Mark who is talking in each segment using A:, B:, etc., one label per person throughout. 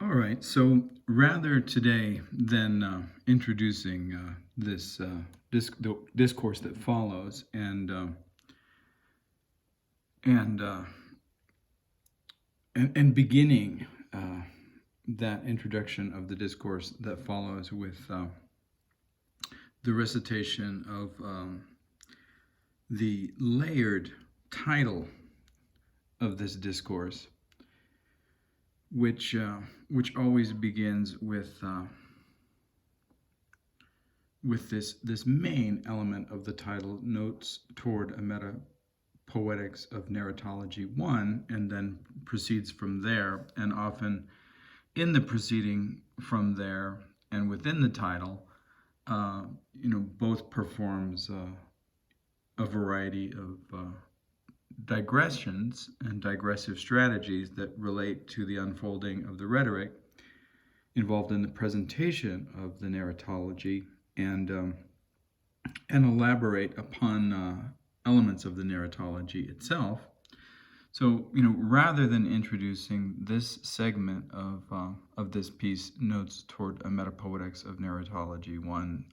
A: All right, so rather today than introducing this discourse that follows and beginning that introduction of the discourse that follows with the recitation of the layered title of this discourse, which always begins with this main element of the title, notes toward a Metapoetics of Narratology 1, and then proceeds from there, and often in the proceeding from there and within the title, both performs a variety of digressions and digressive strategies that relate to the unfolding of the rhetoric involved in the presentation of the narratology, and elaborate upon elements of the narratology itself. So, rather than introducing this segment of this piece, notes toward a Metapoetics of Narratology 1,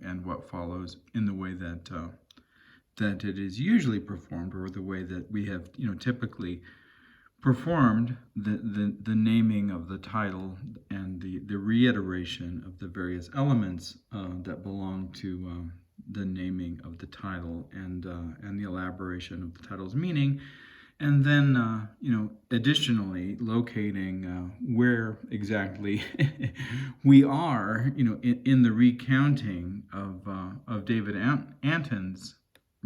A: and what follows in the way that it is usually performed, or the way that we have, typically performed the naming of the title and the reiteration of the various elements that belong to the naming of the title and the elaboration of the title's meaning. And then, additionally, locating where exactly we are, in the recounting of David Antin's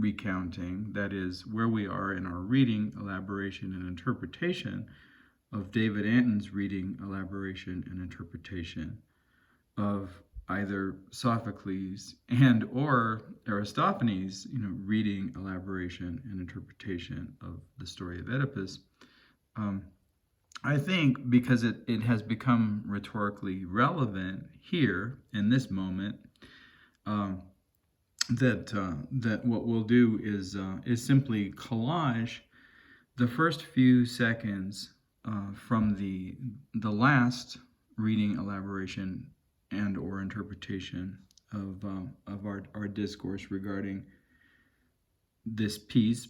A: recounting, that is, where we are in our reading, elaboration, and interpretation of David Antin's reading, elaboration, and interpretation of either Sophocles and or Aristophanes, reading, elaboration, and interpretation of the story of Oedipus. I think because it has become rhetorically relevant here in this moment, that what we'll do is simply collage the first few seconds from the last reading, elaboration, and or interpretation of our discourse regarding this piece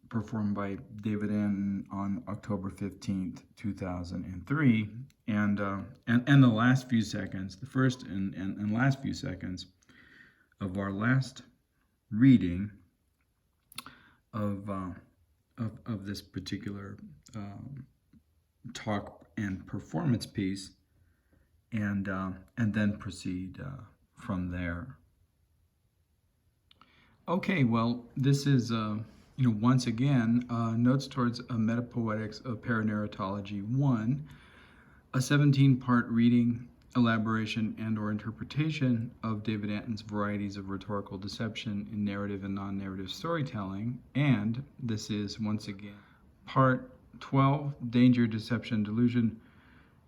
A: performed by David Antin on October 15th, 2003, and the last few seconds, the first and last few seconds of our last reading of this particular talk and performance piece, and then proceed from there. Okay, well, this is once again notes towards a Metapoetics of Paranarratology 1, a 17-part reading, elaboration, and or interpretation of David Antin's Varieties of Rhetorical Deception in Narrative and Non-Narrative Storytelling, and this is once again part 12, Danger, Deception, Delusion,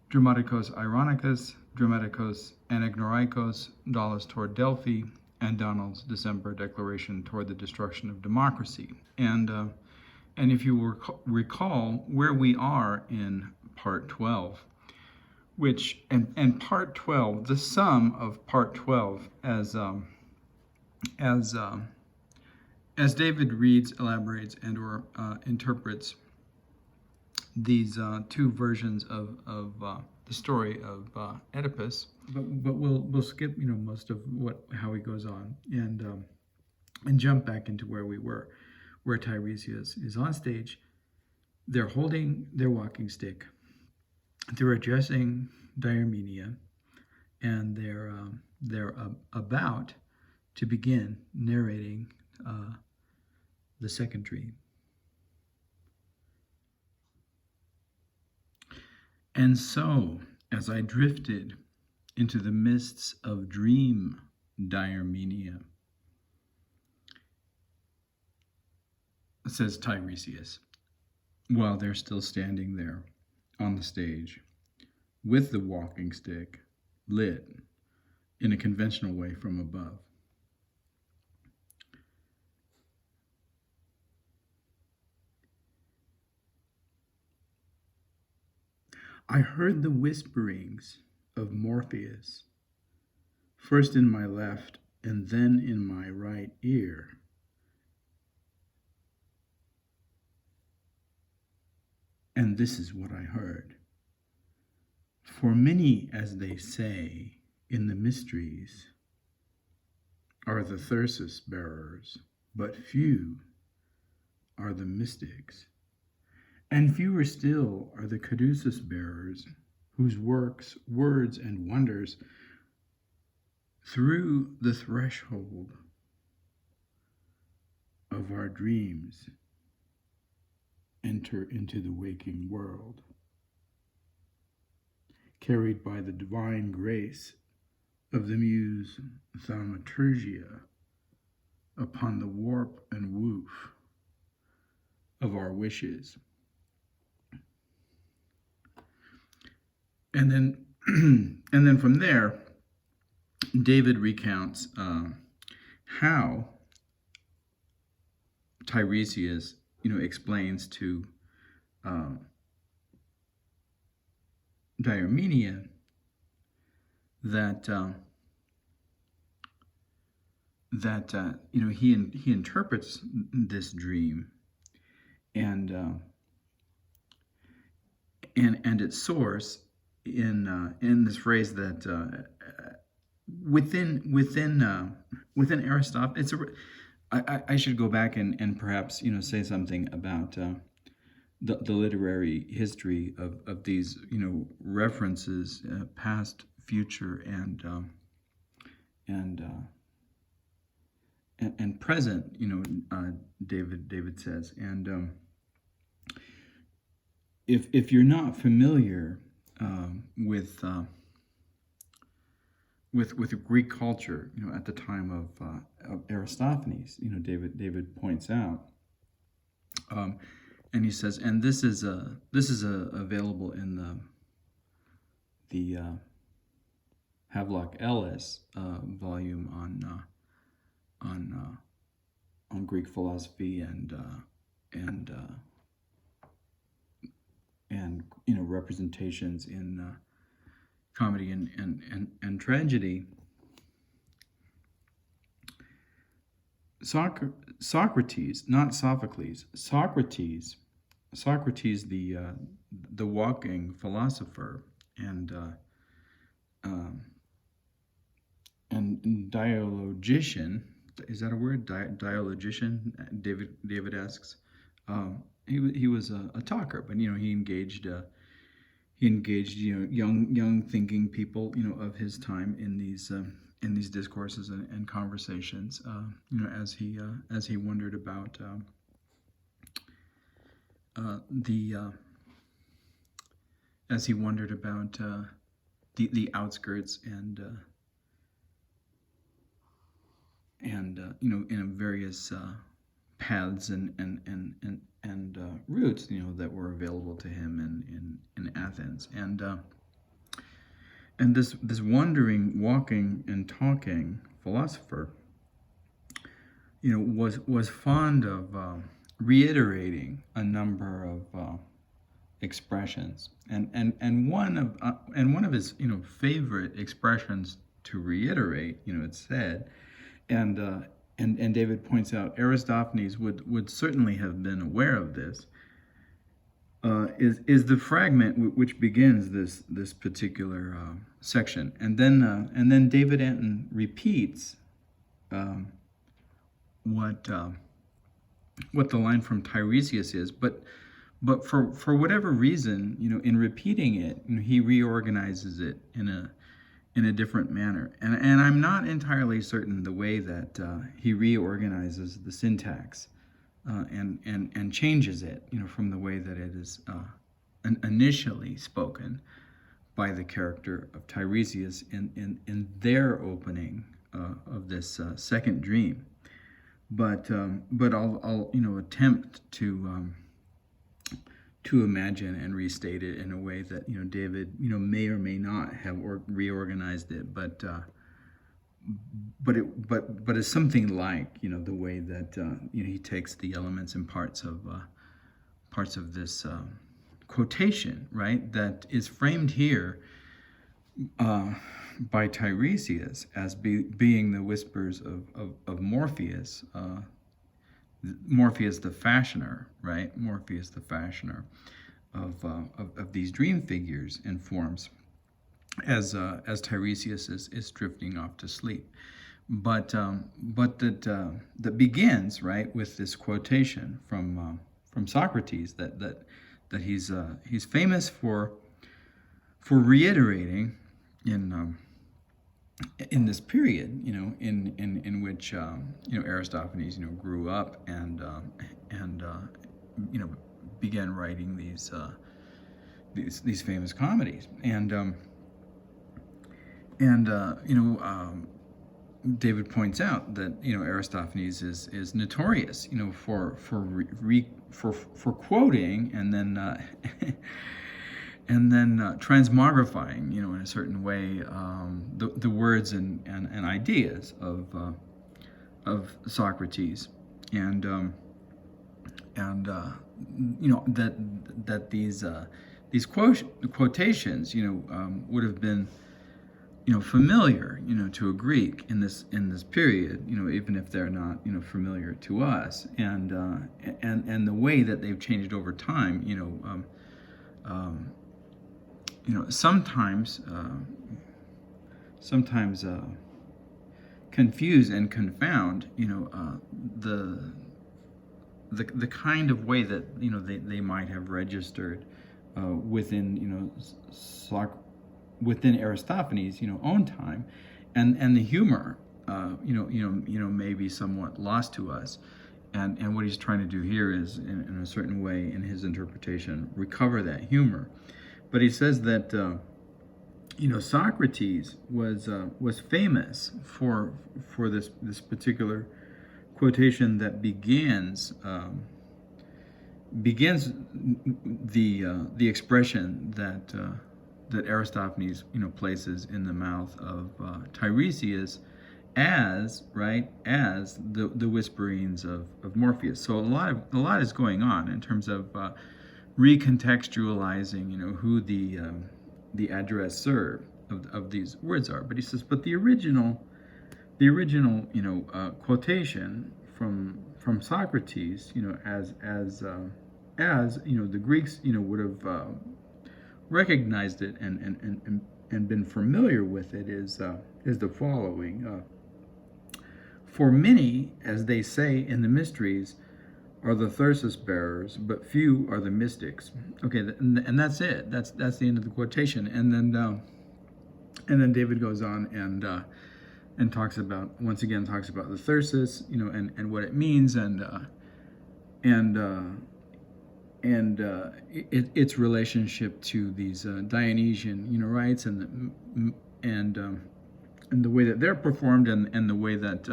A: Dramatikos, eironicus, Dramatikos, anagnoreikos, Daulis toward Delphi, and Donald's December Declaration toward the Destruction of Democracy. And if you will recall where we are in part 12, which, and part 12, the sum of part 12, as David reads, elaborates, and or interprets these two versions of the story of Oedipus, but we'll skip most of how he goes on, and jump back into where we were, where Tiresias is on stage. They're holding their walking stick. They're addressing Diarmenia, and they're about to begin narrating the second dream. And so, as I drifted into the mists of dream Diarmenia, says Tiresias, while they're still standing there on the stage with the walking stick lit in a conventional way from above. I heard the whisperings of Morpheus, first in my left and then in my right ear. And this is what I heard. For many, as they say, in the mysteries, are the Thyrsus bearers, but few are the mystics. And fewer still are the caduceus bearers, whose works, words, and wonders through the threshold of our dreams enter into the waking world, carried by the divine grace of the muse thaumaturgia upon the warp and woof of our wishes. And then from there, David recounts how Tiresias, explains to Diomenia that he interprets this dream and its source in this phrase that within Aristophanes. I should go back and perhaps say something about the literary history of these references, past, future, and present. David says, and if you're not familiar with Greek culture, at the time of Aristophanes, David points out, and he says, and this is available in the Havelock Ellis volume on Greek philosophy and representations in comedy and tragedy. Socrates, not Sophocles. Socrates, the walking philosopher, and dialogician. Is that a word? Dialogician. David asks. He was a talker, but he engaged young thinking people of his time in these discourses and conversations, as he wondered about the outskirts and in various paths and routes that were available to him in Athens, and this wandering, walking, and talking philosopher was fond of reiterating a number of expressions, and one of his favorite expressions to reiterate, it's said, and David points out Aristophanes would certainly have been aware of this, is the fragment which begins this particular section, and then David Antin repeats what the line from Tiresias is, but for whatever reason, in repeating it, he reorganizes it in a different manner, and I'm not entirely certain the way that he reorganizes the syntax and changes it, from the way that it is initially spoken by the character of Tiresias in their opening of this second dream. But I'll attempt to imagine and restate it in a way that David may or may not have reorganized it, but it's something like the way that he takes the elements and parts of this quotation, right, that is framed here by Tiresias as being the whispers of Morpheus, Morpheus the fashioner, right? Morpheus the fashioner of these dream figures and forms, as Tiresias is drifting off to sleep. But that begins, right, with this quotation from Socrates that he's famous for reiterating in this period, in which Aristophanes grew up and began writing these famous comedies, and David points out that Aristophanes is notorious for quoting and then transmogrifying in a certain way the words and ideas of Socrates, and that these quotations would have been familiar to a Greek in this period, even if they're not familiar to us, and the way that they've changed over time, sometimes confuse and confound the kind of way that they might have registered within within Aristophanes own time, and the humor may be somewhat lost to us, and what he's trying to do here is in a certain way in his interpretation recover that humor. But he says that Socrates was famous for this particular quotation that begins the expression that Aristophanes places in the mouth of Tiresias as the whisperings of Morpheus. So a lot is going on in terms of recontextualizing who the addressor of these words are. But he says, but the original quotation from Socrates, as the Greeks would have recognized it and been familiar with it, is the following: for many, as they say in the mysteries, are the thyrsus bearers, but few are the mystics. Okay, and that's it. That's the end of the quotation. And then David goes on and talks about the thyrsus, and what it means, and its relationship to these Dionysian rites, and the way that they're performed, and the way that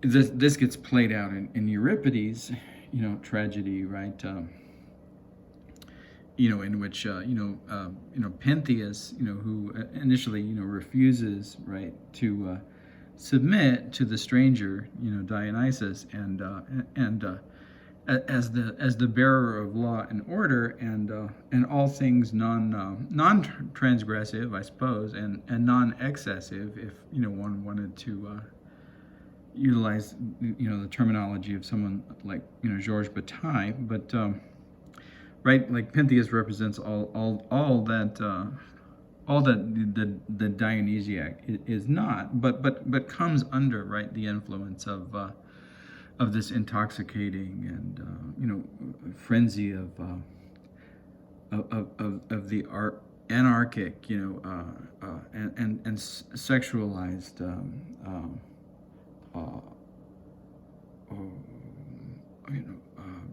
A: this gets played out in Euripides, tragedy, right? In which Pentheus, who initially refuses, right, to submit to the stranger, Dionysus, and as the bearer of law and order, and all things non-transgressive, I suppose, and non-excessive, if one wanted to utilize the terminology of someone like Georges Bataille, but right, like Pentheus represents all that the Dionysiac is not, but comes under, right, the influence of this intoxicating and frenzy of the anarchic, and sexualized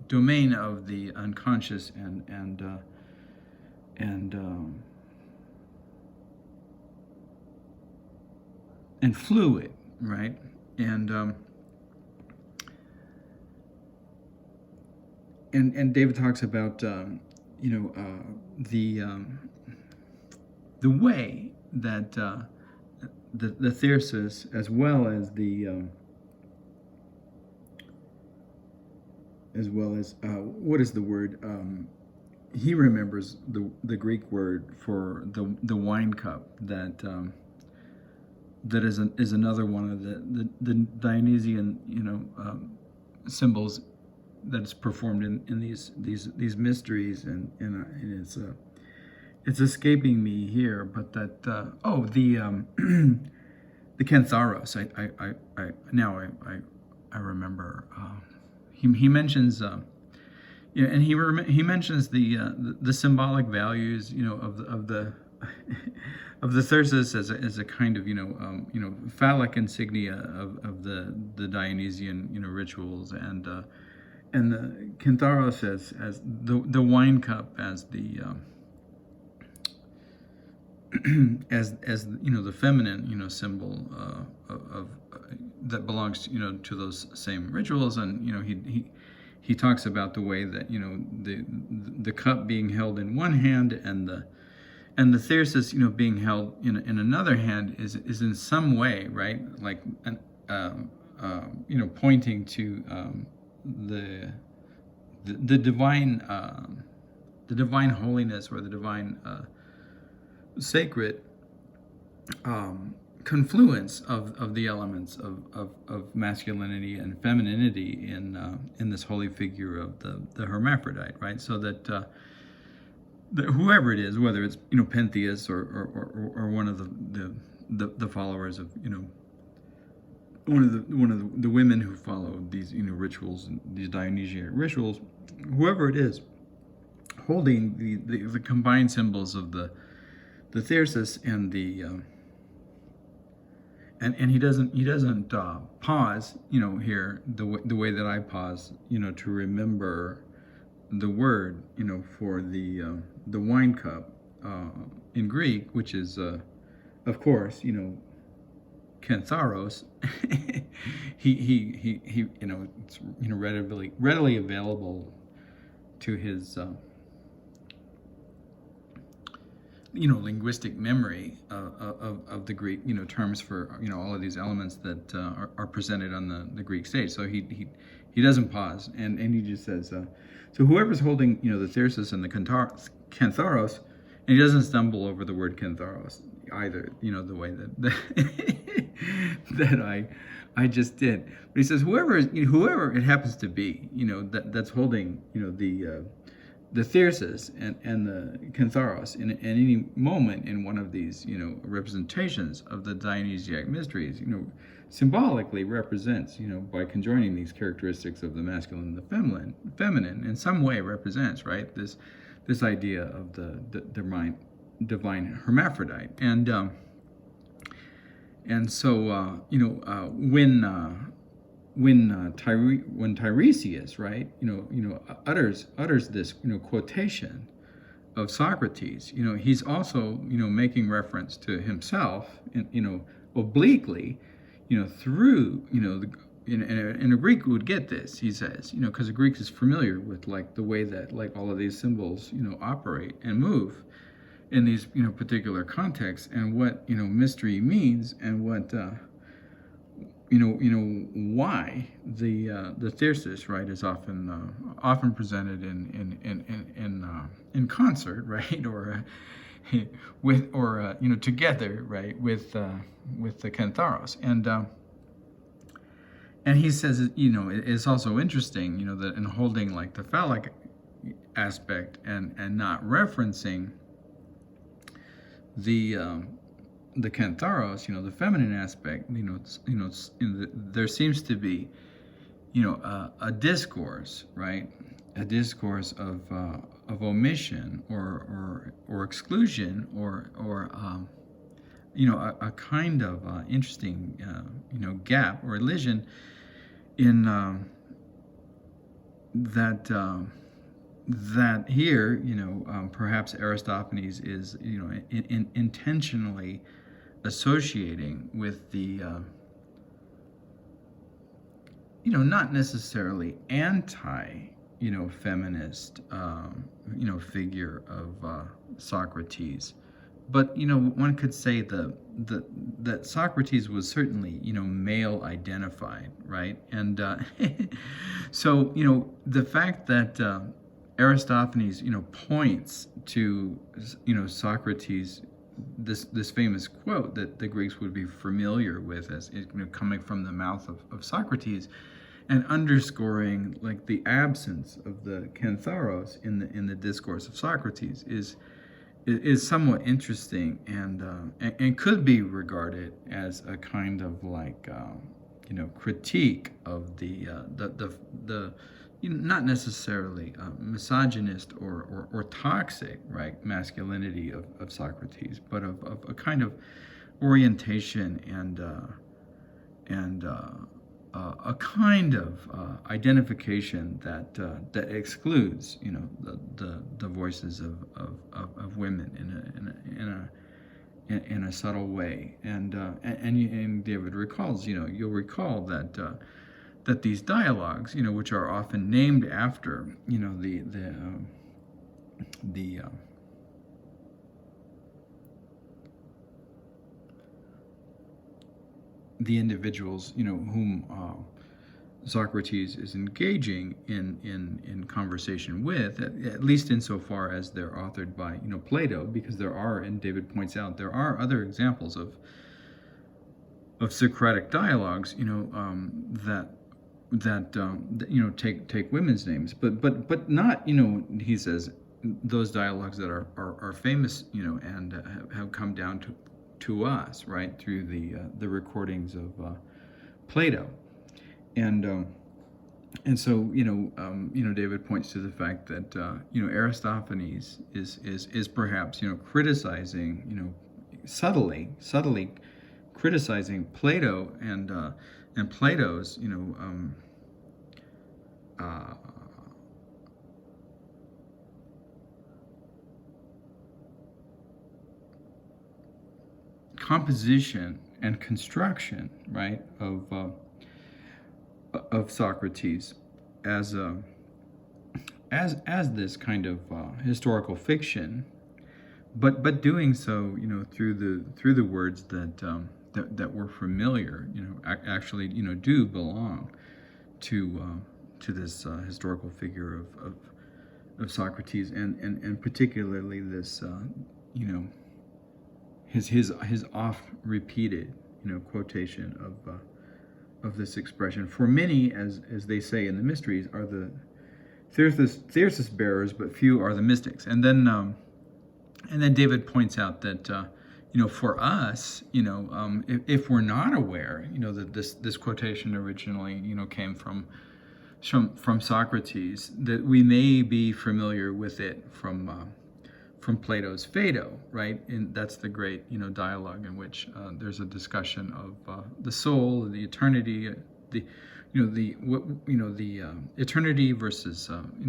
A: domain of the unconscious and fluid, right? And David talks about the way that the Tiresias, as well as the as well as what is the word? He remembers the Greek word for the wine cup that that is another one of the Dionysian symbols that is performed in these mysteries, and it's escaping me here, but that the Cantharos. I remember. He mentions and he mentions the symbolic values of the of the Thyrsus as a kind of phallic insignia of the Dionysian rituals, and the Cantharos as the wine cup as the as the feminine symbol of that belongs to those same rituals. And he talks about the way that the cup being held in one hand and the Tiresias being held in another hand is in some way, right, like pointing to the divine holiness, or the divine sacred confluence of the elements of masculinity and femininity in this holy figure of the hermaphrodite, right? So that whoever it is, whether it's Pentheus or one of the followers of one of the women who follow these rituals, these Dionysian rituals, whoever it is, holding the combined symbols of the Tiresias and the and he doesn't pause here the way that I pause to remember the word for the wine cup in Greek, which is of course Cantharos. he it's readily available to his linguistic memory of the Greek terms for all of these elements that are presented on the Greek stage. So he doesn't pause, and he just says so whoever's holding the Tiresias and the Cantharos, and he doesn't stumble over the word Cantharos either, the way that that I just did. But he says whoever it happens to be, that's holding the Tiresias and the Cantharos in any moment in one of these representations of the Dionysiac mysteries, symbolically represents, by conjoining these characteristics of the masculine and the feminine, in some way represents, right, this idea of the divine hermaphrodite. And so when Tiresias, right, utters this quotation of Socrates, he's also making reference to himself, obliquely, through and a Greek would get this, he says, because a Greek is familiar with the way that all of these symbols operate and move in these particular contexts, and what mystery means, and what why the Tiresias, right, is often presented in concert, right, or with together, right, with the Cantharos, and he says it's also interesting that in holding the phallic aspect and not referencing the Cantharos, the feminine aspect, there seems to be, a discourse, right, a discourse of omission or exclusion, or a kind of interesting, gap or elision in that here, perhaps Aristophanes is, intentionally associating with the, not necessarily anti-feminist, figure of Socrates, but one could say that Socrates was certainly male identified, right? And so the fact that Aristophanes points to Socrates, this famous quote that the Greeks would be familiar with as coming from the mouth of Socrates, and underscoring like the absence of the kantharos in the discourse of Socrates is somewhat interesting, and could be regarded as a kind of like critique of the not necessarily misogynist or toxic, right, masculinity of Socrates, but of a kind of orientation and a kind of identification that excludes the voices of women in a subtle way, and David recalls, you'll recall that these dialogues, which are often named after the individuals whom Socrates is engaging in conversation with, at least insofar as they're authored by Plato, because there are, and David points out, there are other examples of Socratic dialogues that take women's names, but not he says those dialogues that are famous and have come down to us, right, through the recordings of Plato, and so David points to the fact that Aristophanes is perhaps criticizing subtly criticizing Plato and Plato's composition and construction, right, of Socrates as this kind of historical fiction, but doing so through the words that we're familiar actually do belong to this historical figure of Socrates, and particularly this his oft repeated quotation of this expression. For many, as they say in the Mysteries, are the Thesis bearers, but few are the mystics. And then David points out that for us, if we're not aware, that this quotation originally came from Socrates, that we may be familiar with it from Plato's Phaedo, right? And that's the great dialogue in which there's a discussion of the soul, the eternity, the eternity versus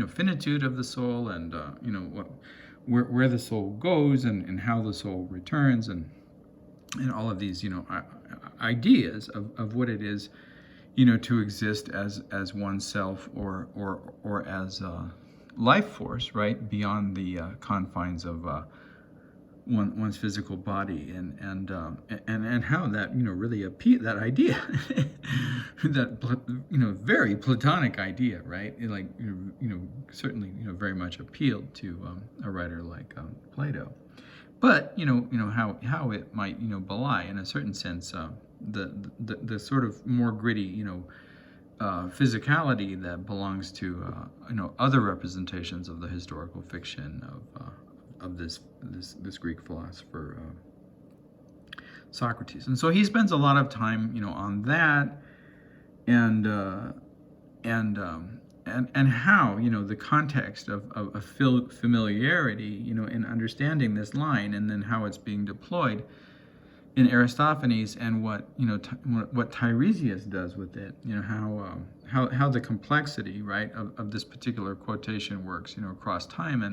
A: finitude of the soul, and where the soul goes, and how the soul returns, and all of these ideas of what it is to exist as oneself, or as life force, right, beyond the confines of one's physical body, and how that really that idea, that very Platonic idea, right, like certainly very much appealed to a writer like Plato, but how it might belie in a certain sense the sort of more gritty physicality that belongs to other representations of the historical fiction of this Greek philosopher Socrates. And so he spends a lot of time on that, and how the context of familiarity in understanding this line, and then how it's being deployed in Aristophanes, and what Tiresias does with it, how the complexity, right, of this particular quotation works across time,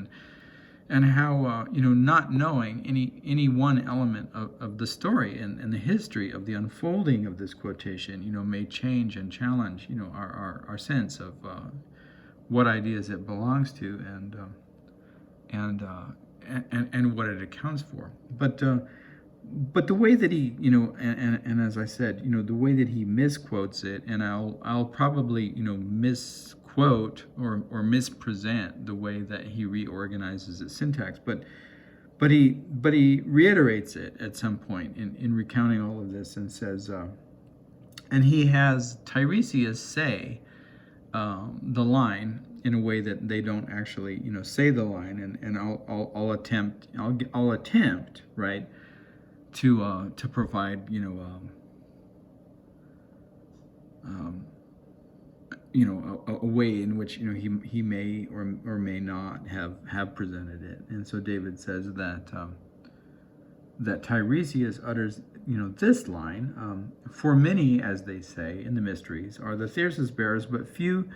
A: and how not knowing any one element of the story and the history of the unfolding of this quotation may change and challenge our sense of what ideas it belongs to, and what it accounts for. But the way that he, and as I said, the way that he misquotes it, and I'll probably, misquote or mispresent the way that he reorganizes its syntax, but he reiterates it at some point in recounting all of this, and says, and he has Tiresias say the line in a way that they don't actually, say the line, and I'll attempt, right, to provide, a way in which he may or may not have presented it. And so David says that that Tiresias utters this line, for many, as they say in the mysteries, are the Thyrsus bearers, but few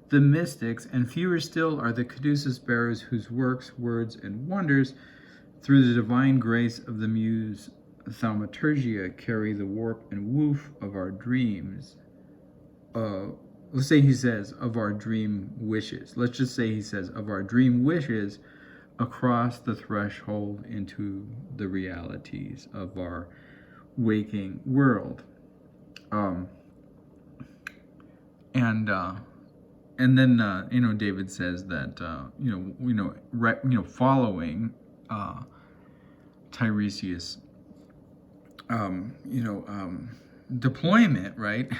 A: the mystics, and fewer still are the caduceus bearers, whose works, words, and wonders through the divine grace of the muse thaumaturgia carry the warp and woof of our dreams. Let's say he says of our dream wishes. Let's just say he says of our dream wishes across the threshold into the realities of our waking world. And then David says that following Tiresias deployment, right,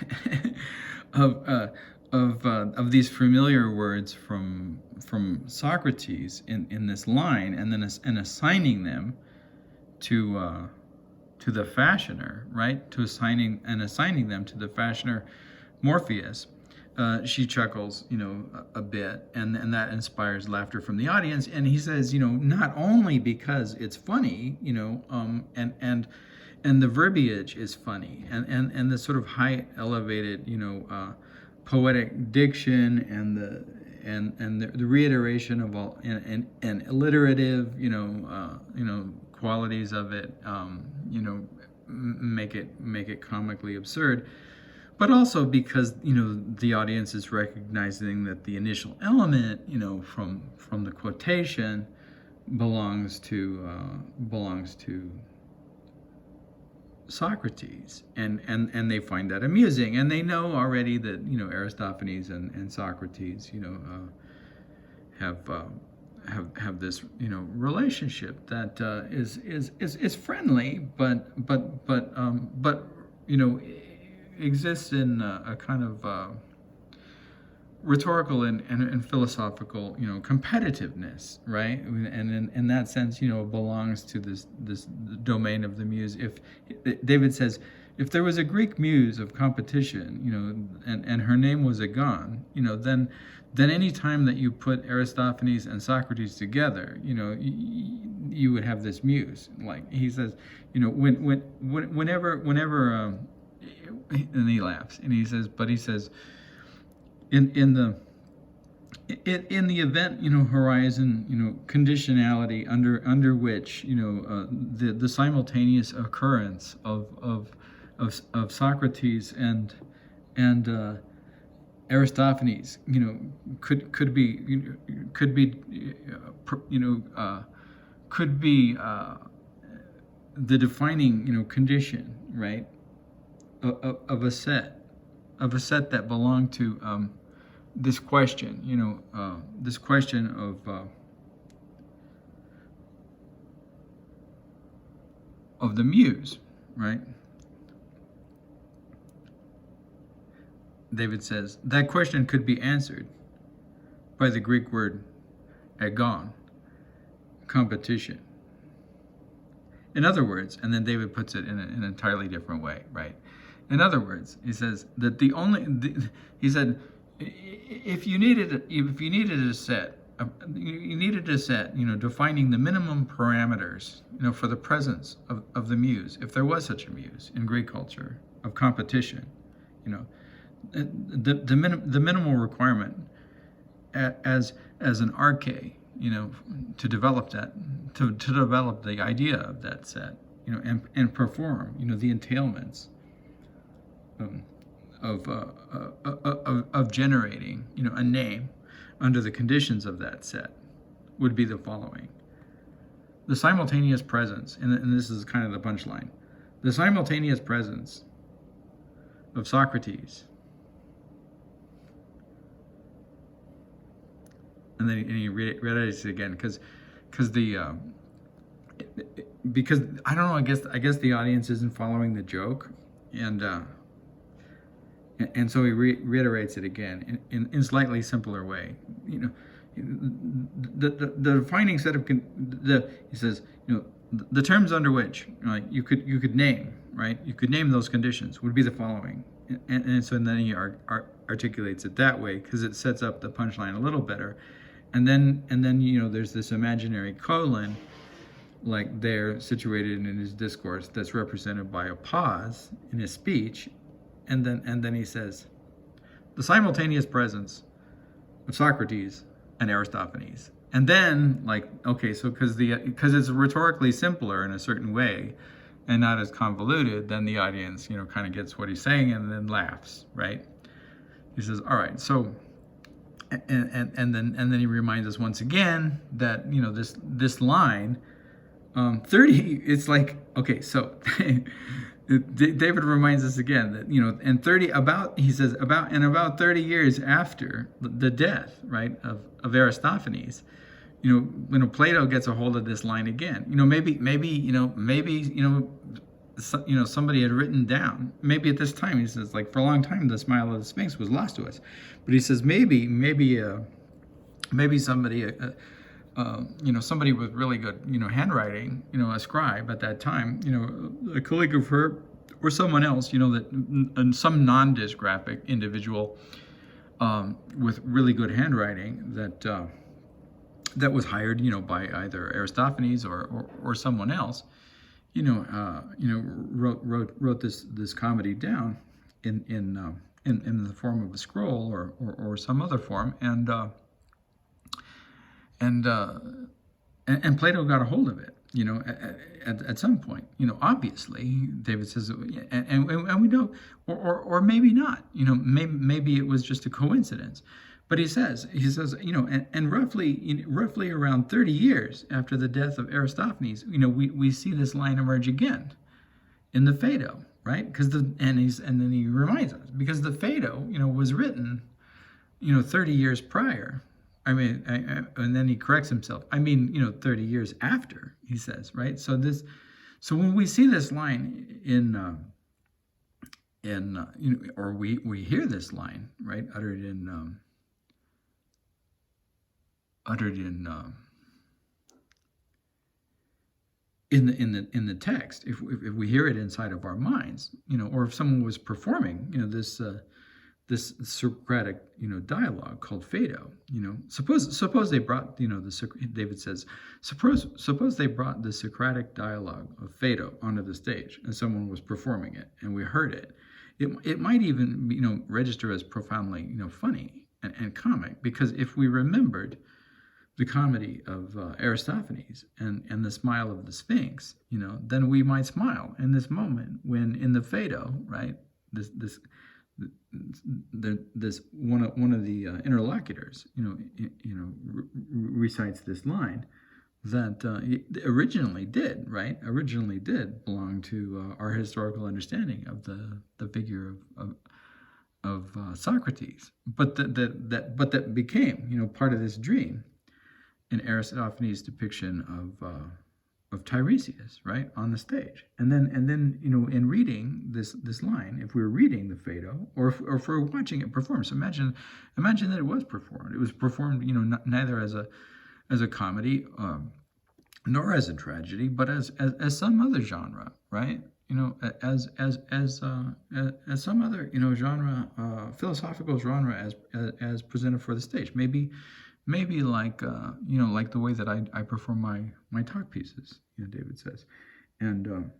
A: of these familiar words from Socrates in this line, and then assigning them to the fashioner, right, assigning them to the fashioner Morpheus. She chuckles, a bit, and that inspires laughter from the audience. And he says, not only because it's funny, and the verbiage is funny, and the sort of high elevated, poetic diction, and the reiteration of all and alliterative, qualities of it, make it comically absurd. But also because the audience is recognizing that the initial element from the quotation belongs to Socrates, and they find that amusing, and they know already that Aristophanes and Socrates have this relationship that is friendly, but exists in a kind of rhetorical and philosophical competitiveness, right? And in that sense belongs to this domain of the muse. If David says, if there was a Greek muse of competition, and her name was Agon, then any time that you put Aristophanes and Socrates together, you would have this muse. Like he says, whenever and he laughs, and he says, in the event horizon conditionality under which the simultaneous occurrence of Socrates and Aristophanes could be the defining condition, right, of a set that belonged to this question, this question of the muse, right? David says that question could be answered by the Greek word agon, competition. In other words, and then David puts it in an entirely different way, right? In other words, he says that he said, if you needed a set, defining the minimum parameters, for the presence of the muse, if there was such a muse in Greek culture of competition, the minimal requirement as an arche, to develop that, to develop the idea of that set, and perform, the entailments of generating, a name under the conditions of that set would be the following. the simultaneous presence, and this is kind of the punchline, the simultaneous presence of Socrates, and then he reiterates it again, because I don't know, I guess the audience isn't following the joke, and so he reiterates it again in slightly simpler way. The defining set of he says, the terms under which you could name, right? You could name those conditions would be the following, and so then he articulates it that way because it sets up the punchline a little better, and then there's this imaginary colon, like there situated in his discourse, that's represented by a pause in his speech, and then he says, the simultaneous presence of Socrates and Aristophanes. And then, okay, so because it's rhetorically simpler in a certain way and not as convoluted, then the audience, kind of gets what he's saying and then laughs, right? He says, all right, so, and then he reminds us once again that, this line, 30, it's like, okay, so David reminds us again that, and he says, about 30 years after the death, right, of Aristophanes, Plato gets a hold of this line again. Maybe somebody had written down, maybe at this time, he says, for a long time, the smile of the Sphinx was lost to us. But he says, maybe somebody, somebody with really good, handwriting, a scribe at that time, a calligrapher or someone else, and some non-dysgraphic individual with really good handwriting that was hired, by either Aristophanes or someone else, wrote this comedy down in the form of a scroll or some other form, and Plato got a hold of it, at some point, obviously, David says, and we know, or maybe not, maybe it was just a coincidence, but he says, and roughly around 30 years after the death of Aristophanes, we see this line emerge again in the Phaedo, right? And then he reminds us, because the Phaedo, was written, 30 years prior. And then he corrects himself. 30 years after, he says, right? So when we see this line or we hear this line, right, uttered in the text, if we hear it inside of our minds, or if someone was performing, this Socratic, dialogue called Phaedo, suppose they brought, David says, suppose they brought the Socratic dialogue of Phaedo onto the stage and someone was performing it and we heard it. It might even, register as profoundly, funny and comic, because if we remembered the comedy of Aristophanes and the smile of the Sphinx, then we might smile in this moment when in the Phaedo, right, this one of the interlocutors, recites this line that originally did belong to our historical understanding of the figure of Socrates, but that became part of this dream in Aristophanes' depiction of Tiresias, right, on the stage. And then in reading this line, if we were reading the Phaedo, or if we're watching it performed, so imagine that it was performed. It was performed, neither as a comedy, nor as a tragedy, but as some other genre, right? As some other genre, philosophical genre as presented for the stage. Maybe like like the way that I perform my talk pieces, David says, and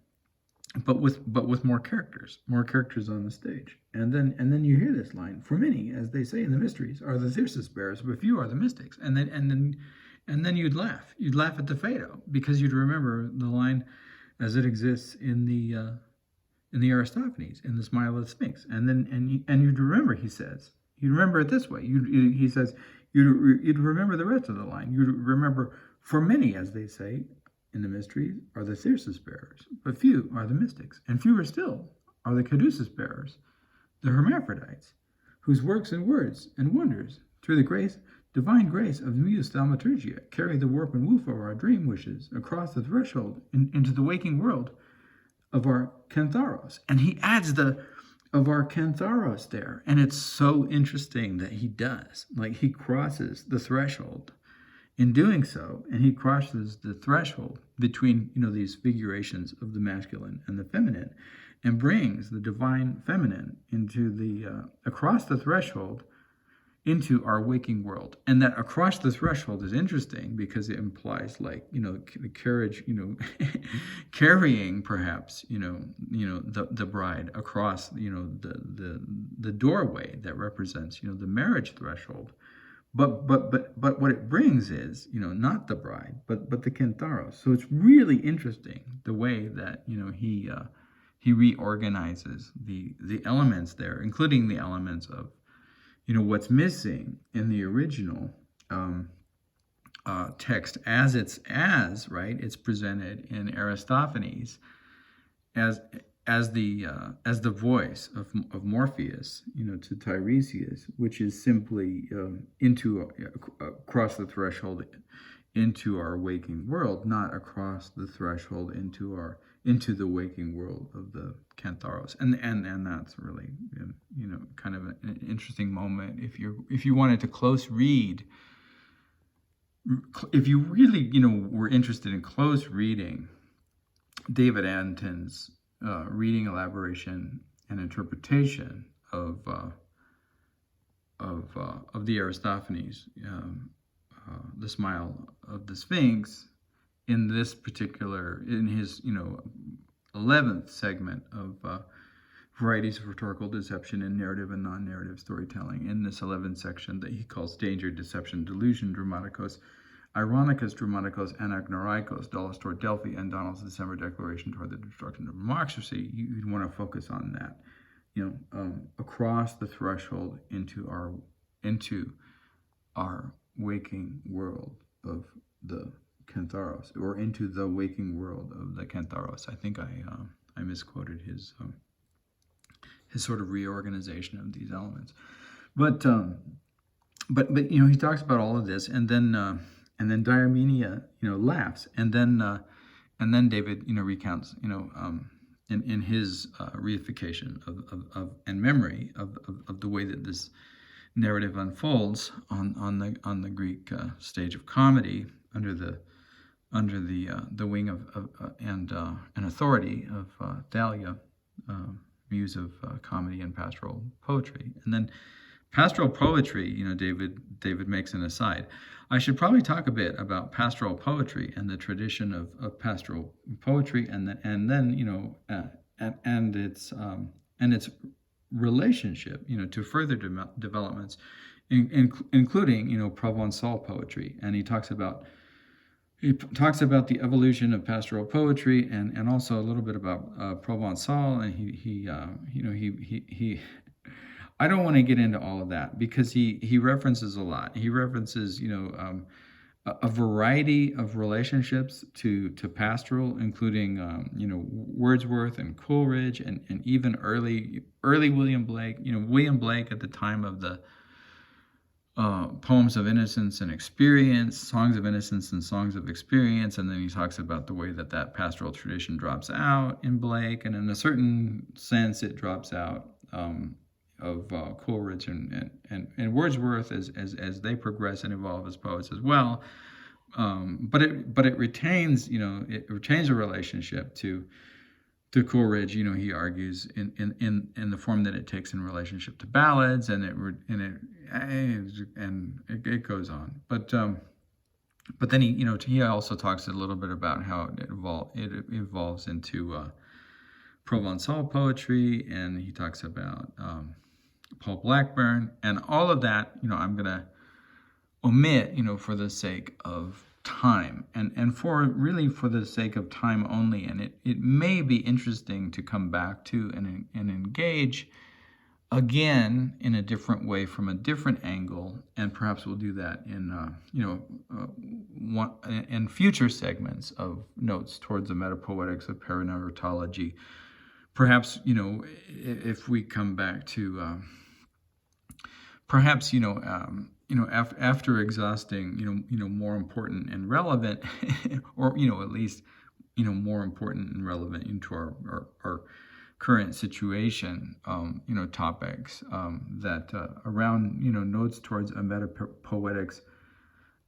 A: but with more characters on the stage, and then you hear this line: for many, as they say in the mysteries, are the thesis bearers, but few are the mystics. And then you'd laugh at the Phaedo, because you'd remember the line as it exists in the Aristophanes, in the smile of the Sphinx, and you'd remember, he says, you'd remember it this way. He says. You'd remember the rest of the line. You'd remember, for many, as they say, in the mysteries are the Tiresias bearers, but few are the mystics, and fewer still are the caduceus bearers, the hermaphrodites, whose works and words and wonders, through the divine grace of the muse thaumaturgia, carry the warp and woof of our dream wishes across the threshold into the waking world of our kantharos. And he adds of our kantharos there. And it's so interesting that he does. Like, he crosses the threshold in doing so, and he crosses the threshold between, these figurations of the masculine and the feminine, and brings the divine feminine into across the threshold into our waking world. And that across the threshold is interesting because it implies, like, the carriage, carrying perhaps, the bride across, the doorway that represents, the marriage threshold. But what it brings is, not the bride, but the kantharos. So it's really interesting the way that, he reorganizes the elements there, including the elements of, what's missing in the original text it's presented in Aristophanes as the voice of Morpheus, to Tiresias, which is simply across the threshold into our waking world, not across the threshold into the waking world of the kantharos. And that's really, kind of an interesting moment if you wanted to close read. If you really, were interested in close reading David Antin's reading, elaboration, and interpretation of the Aristophanes, the smile of the Sphinx, in his 11th segment of Varieties of Rhetorical Deception in Narrative and Non-Narrative Storytelling, in this 11th section that he calls Danger, Deception, Delusion, Dramatikos, Eironicus, Dramatikos, anagnoreikos, Daulis toward Delphi, and Donald's December Declaration toward the Destruction of Democracy. You'd want to focus on that, across the threshold into our waking world of the kantharos, or into the waking world of the kantharos. I think I misquoted his sort of reorganization of these elements, but he talks about all of this, and then Diarmenia laughs, and then David recounts in his reification of and memory of the way that this narrative unfolds on the Greek stage of comedy under the wing of and authority of Thalia, muse of comedy and pastoral poetry. And then pastoral poetry, David makes an aside. I should probably talk a bit about pastoral poetry and the tradition of pastoral poetry, and its relationship, to further developments, including Provençal poetry. And he talks about the evolution of pastoral poetry, and also a little bit about Provençal. And he I don't want to get into all of that because he references a lot. He references a variety of relationships to pastoral, including Wordsworth and Coleridge, and even early William Blake. William Blake at the time of the Poems of Innocence and Experience, Songs of Innocence and Songs of Experience, and then he talks about the way that pastoral tradition drops out in Blake, and in a certain sense it drops out of Coleridge and Wordsworth as they progress and evolve as poets as well. But it retains a relationship to Coleridge. He argues in the form that it takes in relationship to ballads, and it goes on. But then he also talks a little bit about how it evolves into Provençal poetry, and he talks about Paul Blackburn, and all of that, I'm going to omit, for the sake of time, and for the sake of time only. And it may be interesting to come back to and engage again in a different way from a different angle, and perhaps we'll do that in in future segments of notes towards the metapoetics of Paranarratology. Perhaps if we come back to perhaps after exhausting more important and relevant, or at least more important and relevant into our current situation, topics that around notes towards a metapoetics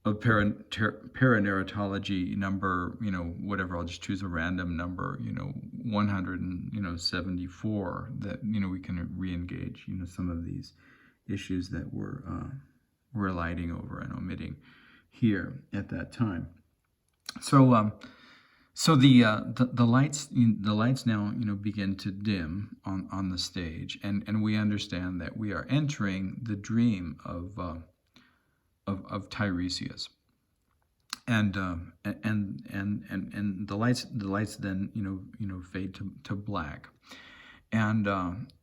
A: of Paranarratology number, whatever, I'll just choose a random number, 174, that we can re-engage some of these issues that we're lighting over and omitting here at that time. So so the lights now begin to dim on the stage, and we understand that we are entering the dream of Tiresias, and the lights then fade to black, and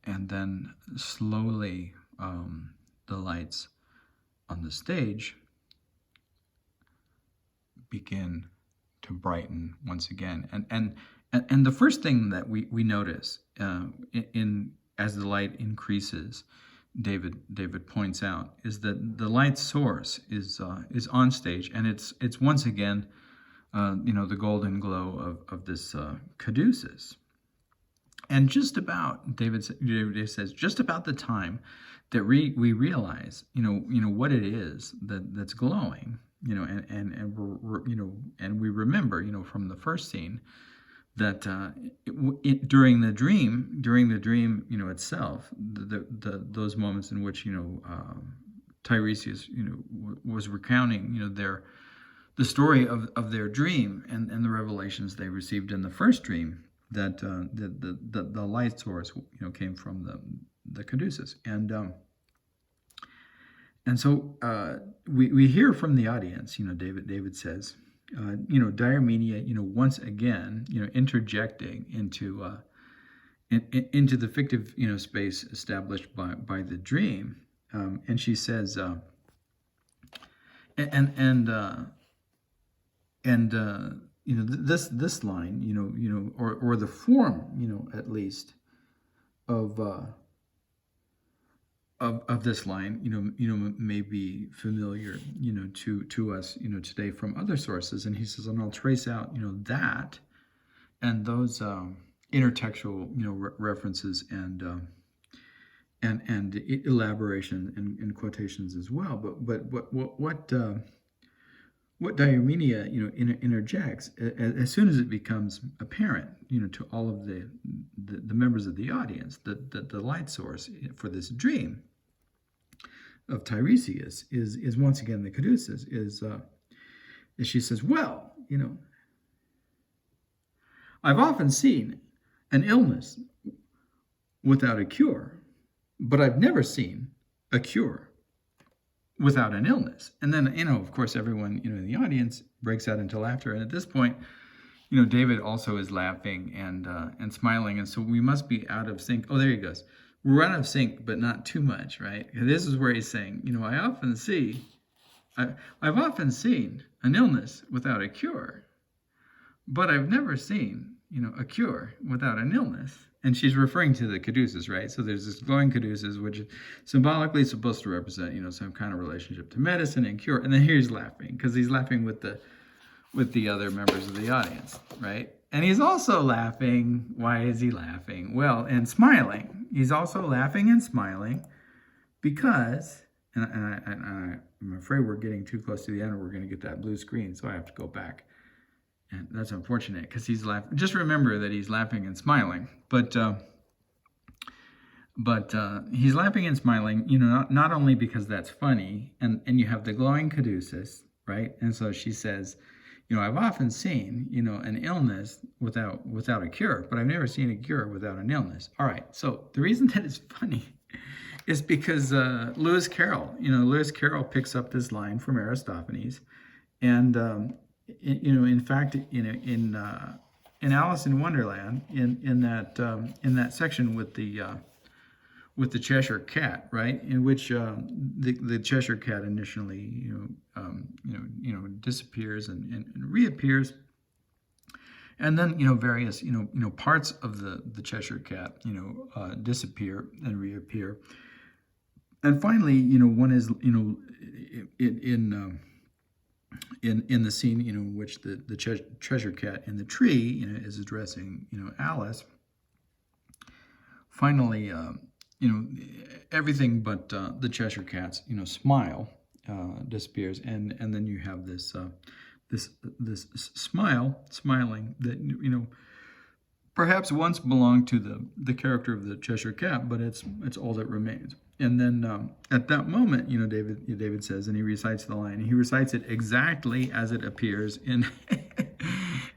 A: then slowly the lights on the stage begin to brighten once again, and the first thing that we notice as the light increases, David points out, is that the light source is on stage, and it's once again the golden glow of this caduceus. And just about, David says, just about the time that we realize what it is that's glowing, and we remember from the first scene that during the dream itself, those moments in which Tiresias was recounting the story of their dream and the revelations they received in the first dream, that the light source came from the caduceus, and so we hear from the audience. David says, Diarmenia, once again, interjecting into the fictive, space established by the dream, and she says, this line, or the form, at least of this line, may be familiar, to us, today from other sources. And he says, and I'll trace out, that and those intertextual, references and elaboration and quotations as well. But what Diarmenia, interjects as soon as it becomes apparent, to all of the members of the audience, that the light source for this dream of Tiresias is once again the caduceus, is she says, well, I've often seen an illness without a cure, but I've never seen a cure without an illness. And then, of course, everyone, in the audience breaks out into laughter. And at this point, David also is laughing and smiling. And so we must be out of sync. Oh, there he goes. We're out of sync, but not too much, right? This is where he's saying, I've often seen an illness without a cure, but I've never seen, a cure without an illness. And she's referring to the caduceus, right? So there's this glowing caduceus, which symbolically is supposed to represent, some kind of relationship to medicine and cure. And then here he's laughing, because he's laughing with the other members of the audience, right? And he's also laughing. Why is he laughing? Well, and smiling. He's also laughing and smiling because, and I'm afraid we're getting too close to the end, or we're going to get that blue screen, so I have to go back. And that's unfortunate, because he's laughing. Just remember that he's laughing and smiling. But he's laughing and smiling, not only because that's funny, and you have the glowing caduceus, right? And so she says, I've often seen, an illness without a cure, but I've never seen a cure without an illness. All right. So the reason that it's funny is because Lewis Carroll picks up this line from Aristophanes, and in fact, in Alice in Wonderland, in that section with the with the Cheshire Cat, right? In which the Cheshire Cat initially, disappears and reappears, and then various parts of the Cheshire Cat disappear and reappear, and finally one is in the scene in which the Cheshire Cat in the tree is addressing Alice. Finally, everything but the Cheshire Cat's smile disappears, and then you have this smiling that perhaps once belonged to the character of the Cheshire Cat, but it's all that remains. And then at that moment, David says, and he recites the line. He recites it exactly as it appears in,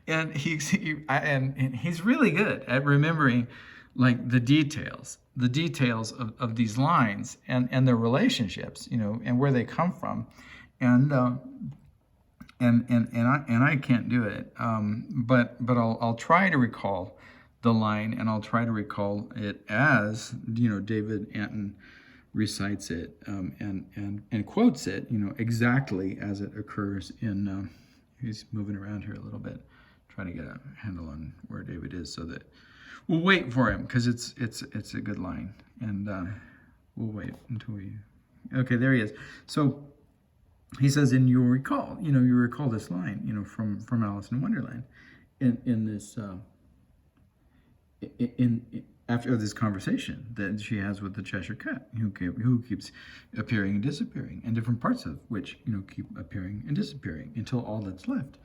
A: and he's really good at remembering like the details of these lines and their relationships, and where they come from, and I can't do it, but I'll try to recall the line, and I'll try to recall it as David Antin recites it and quotes it exactly as it occurs in. He's moving around here a little bit, trying to get a handle on where David is, so that we'll wait for him, because it's a good line, and we'll wait until we. Okay, there he is. So he says, and you recall this line, from Alice in Wonderland, in this after this conversation that she has with the Cheshire Cat, who keeps appearing and disappearing, and different parts of which keep appearing and disappearing until all that's left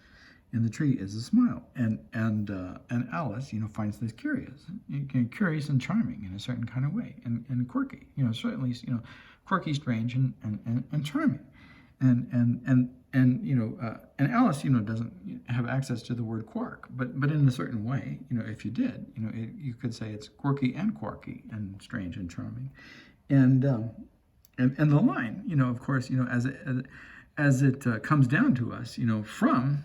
A: in the tree is a smile. And Alice finds this curious and charming in a certain kind of way, and quirky, certainly quirky, strange, and charming. And Alice, doesn't have access to the word quark, but in a certain way, if you did, you could say it's quirky and quarky and strange and charming, and the line, of course, as it comes down to us, from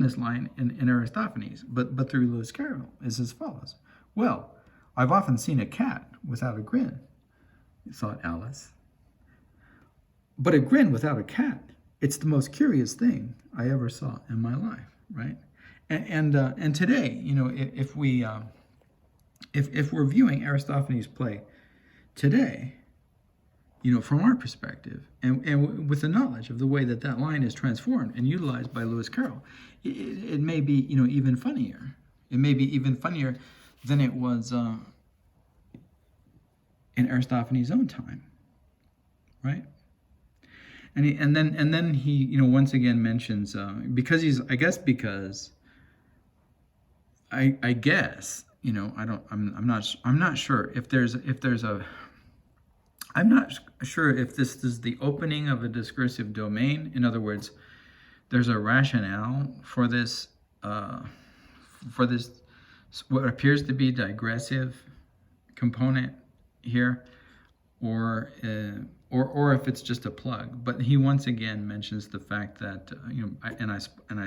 A: this line in Aristophanes, but through Lewis Carroll, is as follows: well, I've often seen a cat without a grin, thought Alice. But a grin without a cat, it's the most curious thing I ever saw in my life, right? And today, if we're viewing Aristophanes' play today, from our perspective, and with the knowledge of the way that line is transformed and utilized by Lewis Carroll, it may be even funnier. It may be even funnier than it was in Aristophanes' own time, right? And then he once again mentions because I guess I'm not sure if this is the opening of a discursive domain. In other words, there's a rationale for this what appears to be digressive component here, or if it's just a plug. But he once again mentions the fact that I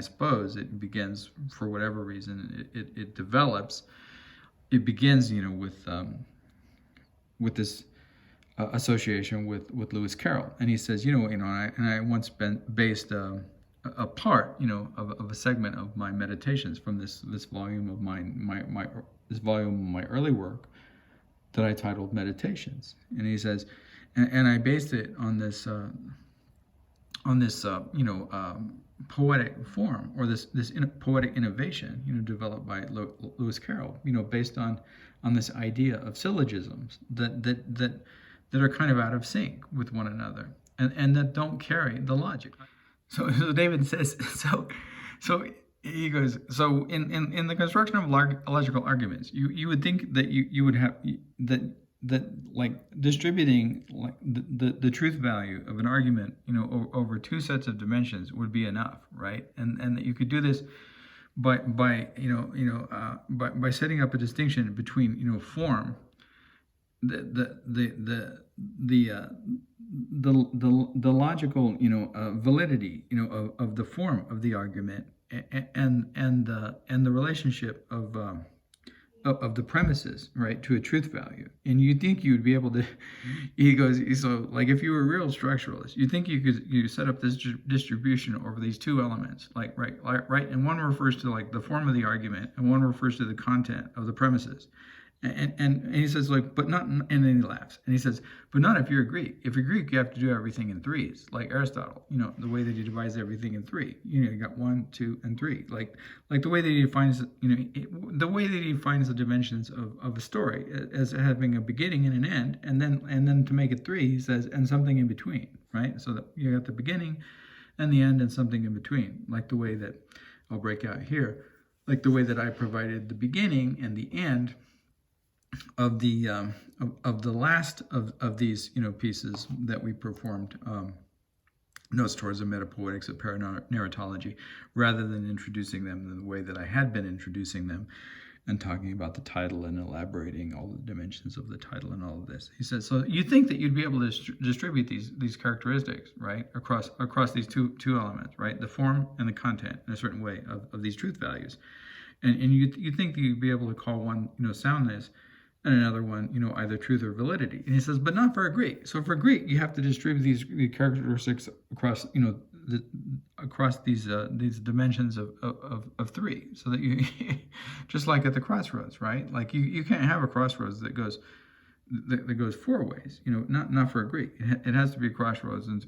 A: suppose it begins, for whatever reason it develops. It begins with this association with Lewis Carroll, and he says I once based a part of a segment of my meditations from this volume of this volume of my early work that I titled Meditations, and he says. And I based it on this poetic form, or this poetic innovation, developed by Lewis Carroll, based on this idea of syllogisms that are kind of out of sync with one another, and that don't carry the logic. So David says, so he goes, so in the construction of logical arguments, you would think that you would have that like distributing like the truth value of an argument over two sets of dimensions would be enough, right? And that you could do this by setting up a distinction between form, the logical validity of the form of the argument, and the relationship of of the premises, right, to a truth value. And you think you'd be able to, he goes, so like if you were a real structuralist, you think you set up this distribution over these two elements, like, right, and one refers to like the form of the argument, and one refers to the content of the premises. And he says, like, but not, and then he laughs. And he says, but not if you're a Greek. If you're Greek, you have to do everything in threes, like Aristotle, the way that he divides everything in three. You got 1, 2, and 3. Like the way that he defines, the way that he defines the dimensions of a story as having a beginning and an end, and then to make it 3, he says, and something in between, right? So that you got the beginning and the end and something in between, like the way that I'll break out here, like the way that I provided the beginning and the end of the last of these pieces that we performed, notes towards the metapoetics of Paranarratology, rather than introducing them in the way that I had been introducing them and talking about the title and elaborating all the dimensions of the title and all of this. He says, so you think that you'd be able to distribute these characteristics, right, across these two elements, right, the form and the content in a certain way of these truth values, and you think that you'd be able to call one soundness and another one, either truth or validity. And he says, but not for a Greek. So for Greek, you have to distribute these characteristics across, across these dimensions of 3, so that you, just like at the crossroads, right? Like you can't have a crossroads that goes 4 ways. Not for a Greek. It has to be a crossroads and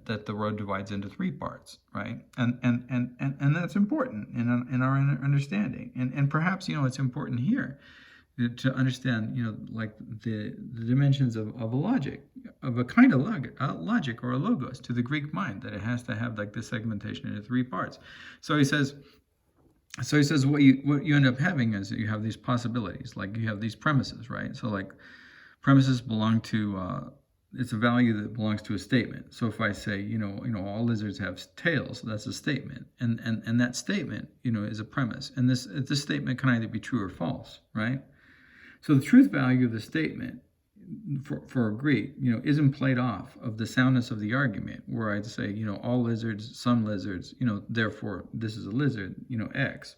A: that the road divides into 3 parts, right? And that's important in our understanding. And perhaps it's important here to understand, like the dimensions of a logic, of a kind of logic or a logos to the Greek mind, that it has to have like this segmentation into 3 parts. So he says what you end up having is that you have these possibilities, like you have these premises, right? So like premises belong to, it's a value that belongs to a statement. So if I say, all lizards have tails, that's a statement, and that statement, is a premise, and this statement can either be true or false, right? So the truth value of the statement for a Greek, isn't played off of the soundness of the argument, where I'd say, all lizards, some lizards, therefore this is a lizard, X,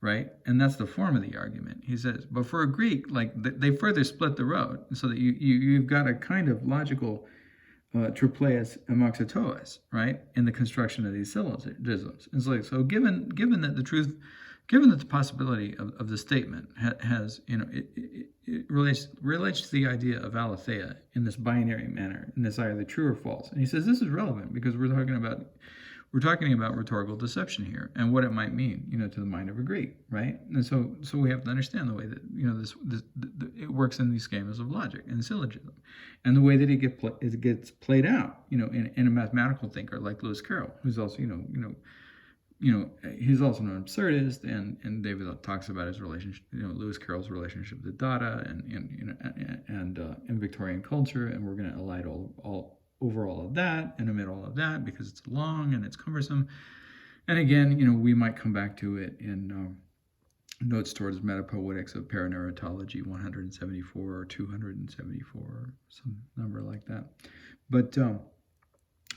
A: right? And that's the form of the argument, he says. But for a Greek, like they further split the road, so that you've got a kind of logical tripleus amoxitois, right, in the construction of these syllogisms. And so given that the truth, given that the possibility of the statement has, it relates to the idea of aletheia in this binary manner, in this either true or false. And he says this is relevant because we're talking about rhetorical deception here and what it might mean, to the mind of a Greek, right? And so we have to understand the way that it works in these schemas of logic and syllogism, and the way that it gets played out, in a mathematical thinker like Lewis Carroll, who's also he's also an absurdist, and David talks about his relationship, Lewis Carroll's relationship to Dada and Victorian culture, and we're going to elide all over all of that and omit all of that because it's long and it's cumbersome. And again, we might come back to it in notes towards metapoetics of Paranarratology 174 or 274 or some number like that.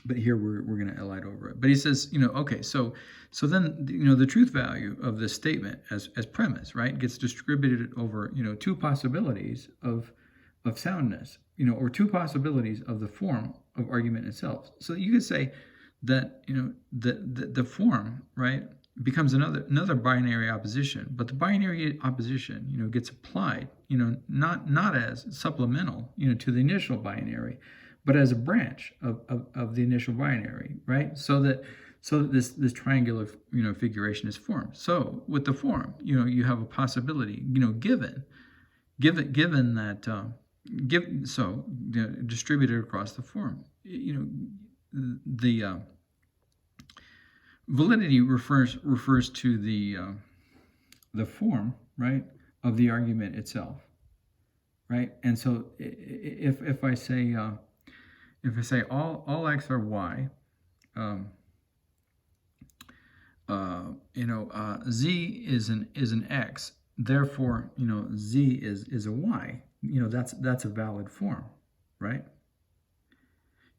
A: But here we're going to elide over it. But he says, okay, so then, the truth value of this statement as premise, right, gets distributed over, 2 possibilities of soundness, or 2 possibilities of the form of argument itself. So you could say that, the form, right, becomes another binary opposition, but the binary opposition, gets applied, not as supplemental, to the initial binary, but as a branch of the initial binary, right? So that this triangular, figuration is formed. So with the form, you have a possibility, given that, distributed across the form, the validity refers to the form, right, of the argument itself, right? And so if I say all X are Y, Z is an X, therefore, Z is a Y. That's a valid form, right?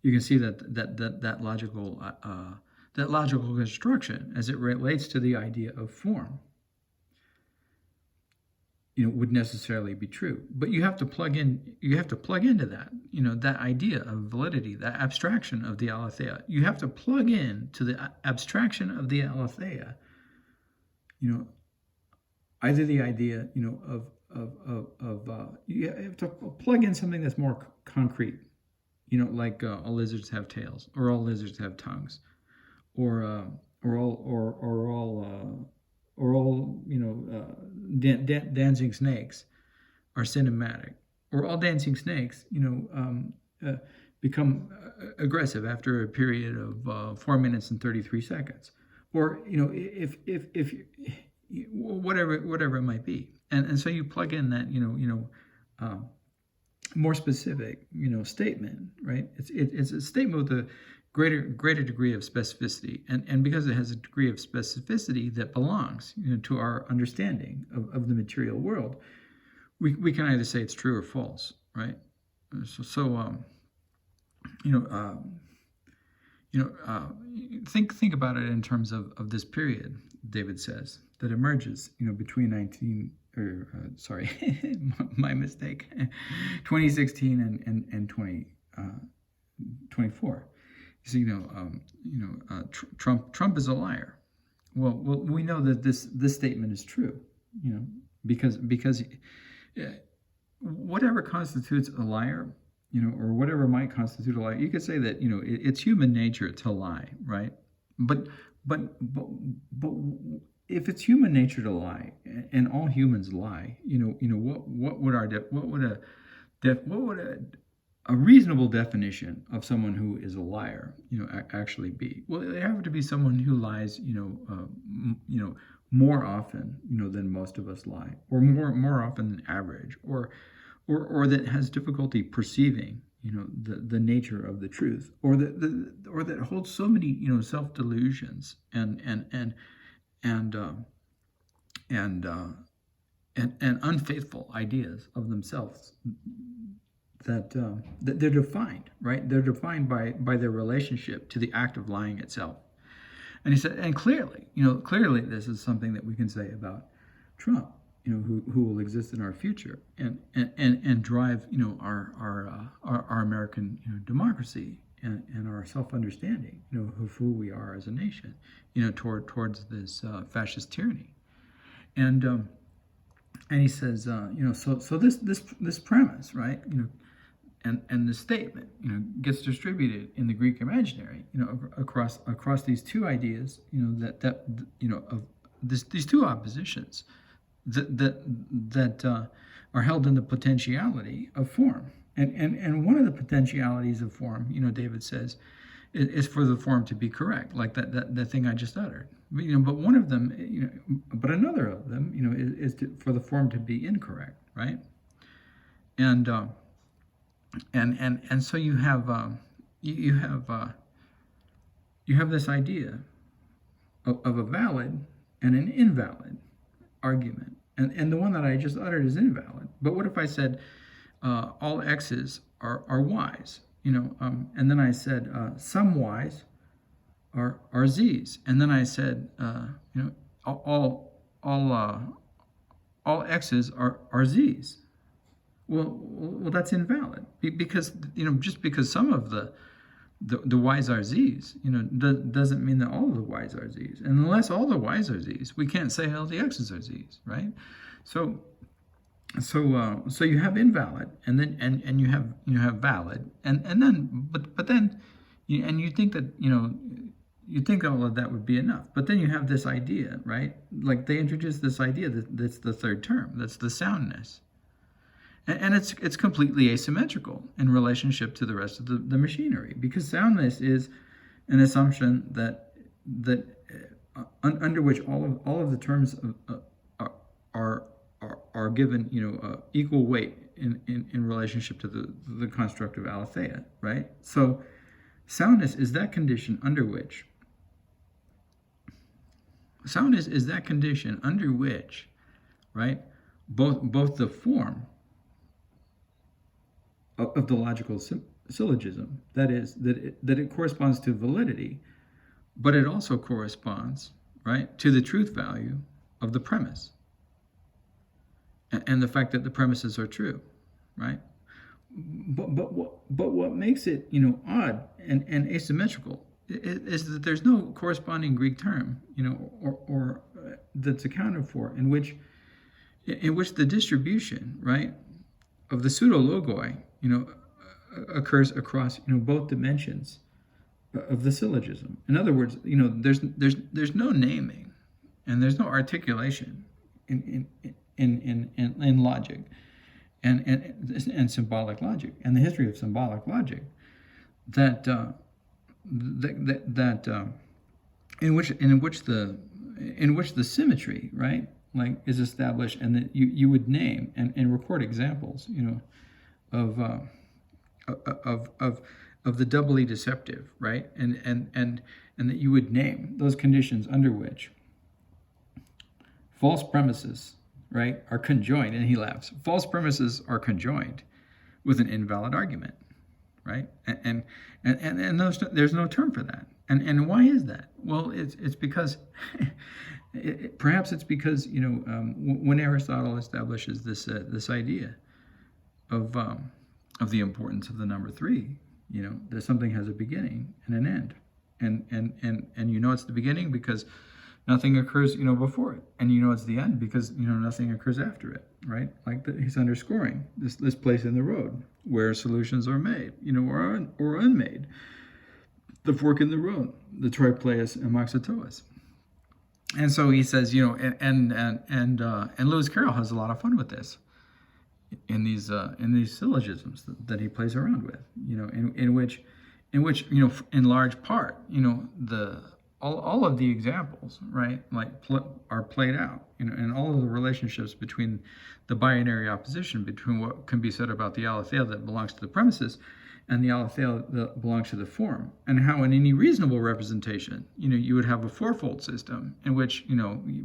A: You can see that logical construction as it relates to the idea of form. would necessarily be true. But you have to plug into that, that idea of validity, that abstraction of the aletheia. You have to plug in to the abstraction of the aletheia, either the idea, you have to plug in something that's more concrete, like all lizards have tails, or all lizards have tongues, or all dancing snakes are cinematic, or all dancing snakes, become aggressive after a period of 4 minutes and 33 seconds, or if whatever it might be, and so you plug in that more specific statement, right? It's a statement with a greater degree of specificity, and because it has a degree of specificity that belongs to our understanding of the material world, we can either say it's true or false, right? Think about it in terms of this period, David says, that emerges between 2016 and 2024. So, Trump is a liar. Well, we know that this statement is true, because whatever constitutes a liar, or whatever might constitute a lie, you could say that it's human nature to lie, right? But if it's human nature to lie, and all humans lie, what would a reasonable definition of someone who is a liar, actually be? Well, it have to be someone who lies, more often, than most of us lie, or more often than average, or that has difficulty perceiving, the nature of the truth, or that holds so many, self delusions and unfaithful ideas of themselves, that they're defined, right? They're defined by their relationship to the act of lying itself. And he said, and clearly this is something that we can say about Trump, who will exist in our future and drive, our American democracy and our self-understanding, of who we are as a nation, towards this fascist tyranny. And he says, so this premise, right, and the statement, gets distributed in the Greek imaginary, across these two ideas, of these two oppositions that are held in the potentiality of form, and one of the potentialities of form, David says, is for the form to be correct, like that thing I just uttered. But one of them, but another of them, is for the form to be incorrect, right? And so you have this idea of a valid and an invalid argument, and the one that I just uttered is invalid. But what if I said all x's are y's, and then I said some y's are z's, and then I said all x's are z's. Well, that's invalid, because just because some of the y's are z's, doesn't mean that all of the y's are z's. And unless all the y's are z's, we can't say all the x's are z's, right? So you have invalid, and then and you have valid, and then but then and you think that you think all of that would be enough, but then you have this idea, right? Like they introduce this idea that's the third term, that's the soundness. And it's completely asymmetrical in relationship to the rest of the machinery, because soundness is an assumption that under which all of the terms are given equal weight in relationship to the construct of aletheia, right? So soundness is that condition under which right, both the form of the logical syllogism, that is, that it corresponds to validity, but it also corresponds, right, to the truth value of the premise. and the fact that the premises are true, right? But what makes it, odd and asymmetrical is that there's no corresponding Greek term, or that's accounted for in which the distribution, right, of the pseudologoi, occurs across, both dimensions of the syllogism. In other words, there's no naming and there's no articulation in logic and symbolic logic and the history of symbolic logic that in which the symmetry, right, like, is established, and that you would name and record examples, of the doubly deceptive, right, and that you would name those conditions under which false premises, right, are conjoined. And he laughs. False premises are conjoined with an invalid argument, right? And there's no term for that. And why is that? Well, it's because perhaps it's because when Aristotle establishes this idea of the importance of the number 3, that something has a beginning and an end, and it's the beginning because nothing occurs, before it, and it's the end because nothing occurs after it, right? Like he's underscoring this place in the road where solutions are made, or unmade. The fork in the road, the tripleus and moxitois. And so he says, and Lewis Carroll has a lot of fun with this in these syllogisms that he plays around with, in which in large part, all of the examples, right, like are played out, and all of the relationships between the binary opposition between what can be said about the aletheia that belongs to the premises and the aletheia that belongs to the form, and how in any reasonable representation, you would have a fourfold system in which,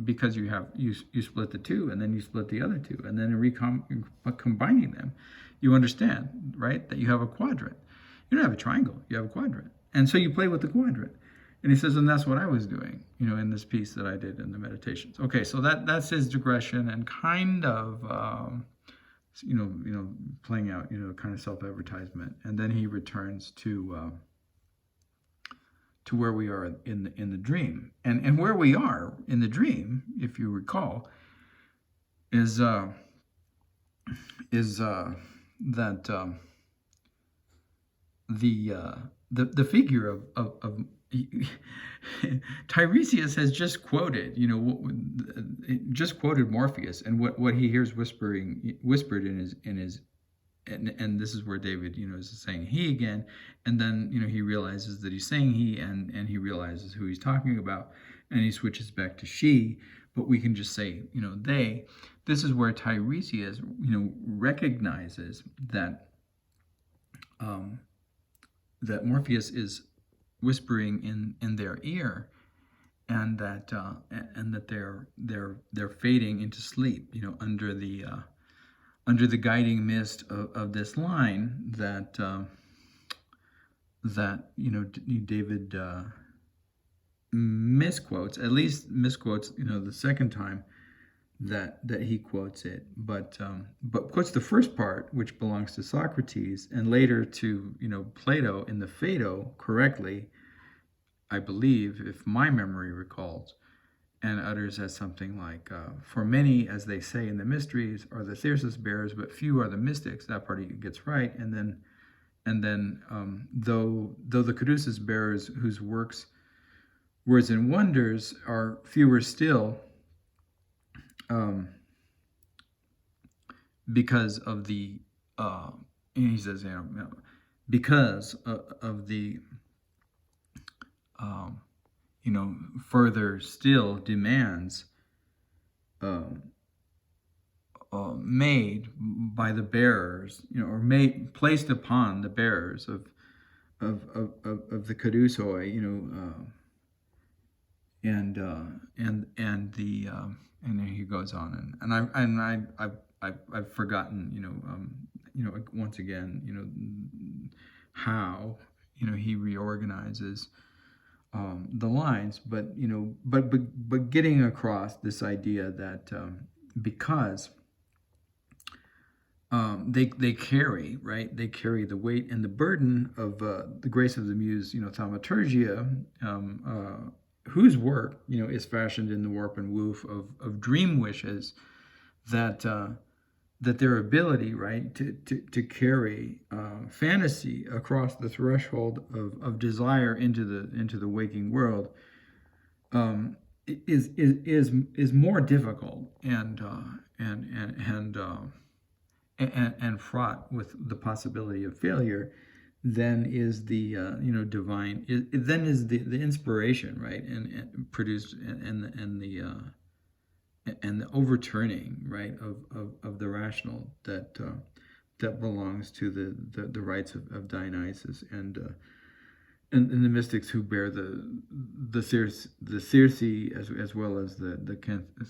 A: because you split the two and then you split the other two, and then combining them, you understand, right, that you have a quadrant. You don't have a triangle, you have a quadrant. And so you play with the quadrant. And he says, and that's what I was doing, in this piece that I did in the meditations. Okay, so that's his digression and kind of, playing out, kind of self-advertisement. And then he returns to where we are in the dream. And where we are in the dream, if you recall, is that the figure of Tiresias has just quoted, Morpheus and what he hears whispered in his, and this is where David, is saying he again, and then he realizes that he's saying he, and he realizes who he's talking about, and he switches back to she, but we can just say they. This is where Tiresias recognizes that that Morpheus is whispering in their ear, and that they're fading into sleep, under the guiding mist of this line that David misquotes, at least misquotes, the second time that he quotes it, but quotes the first part, which belongs to Socrates, and later to Plato in the Phaedo correctly, I believe, if my memory recalls, and utters as something like, "For many, as they say in the mysteries, are the thesis bearers, but few are the mystics." That part he gets right, and then though the caduceus bearers, whose words and wonders are fewer still, because of the and he says, because of the further still demands made by the bearers, or placed upon the bearers of the caduceoi, and the and then he goes on, and I've forgotten, once again, how he reorganizes the lines, but getting across this idea that because they carry, right? They carry the weight and the burden of the grace of the muse, thaumaturgia, whose work, is fashioned in the warp and woof of dream wishes, that their ability, right, to carry fantasy across the threshold of desire into the waking world is more difficult and fraught with the possibility of failure than is the divine. Then is the inspiration, right, and produced and the overturning, right, of the rational that belongs to the rites of Dionysus and the mystics who bear the Circe as well as the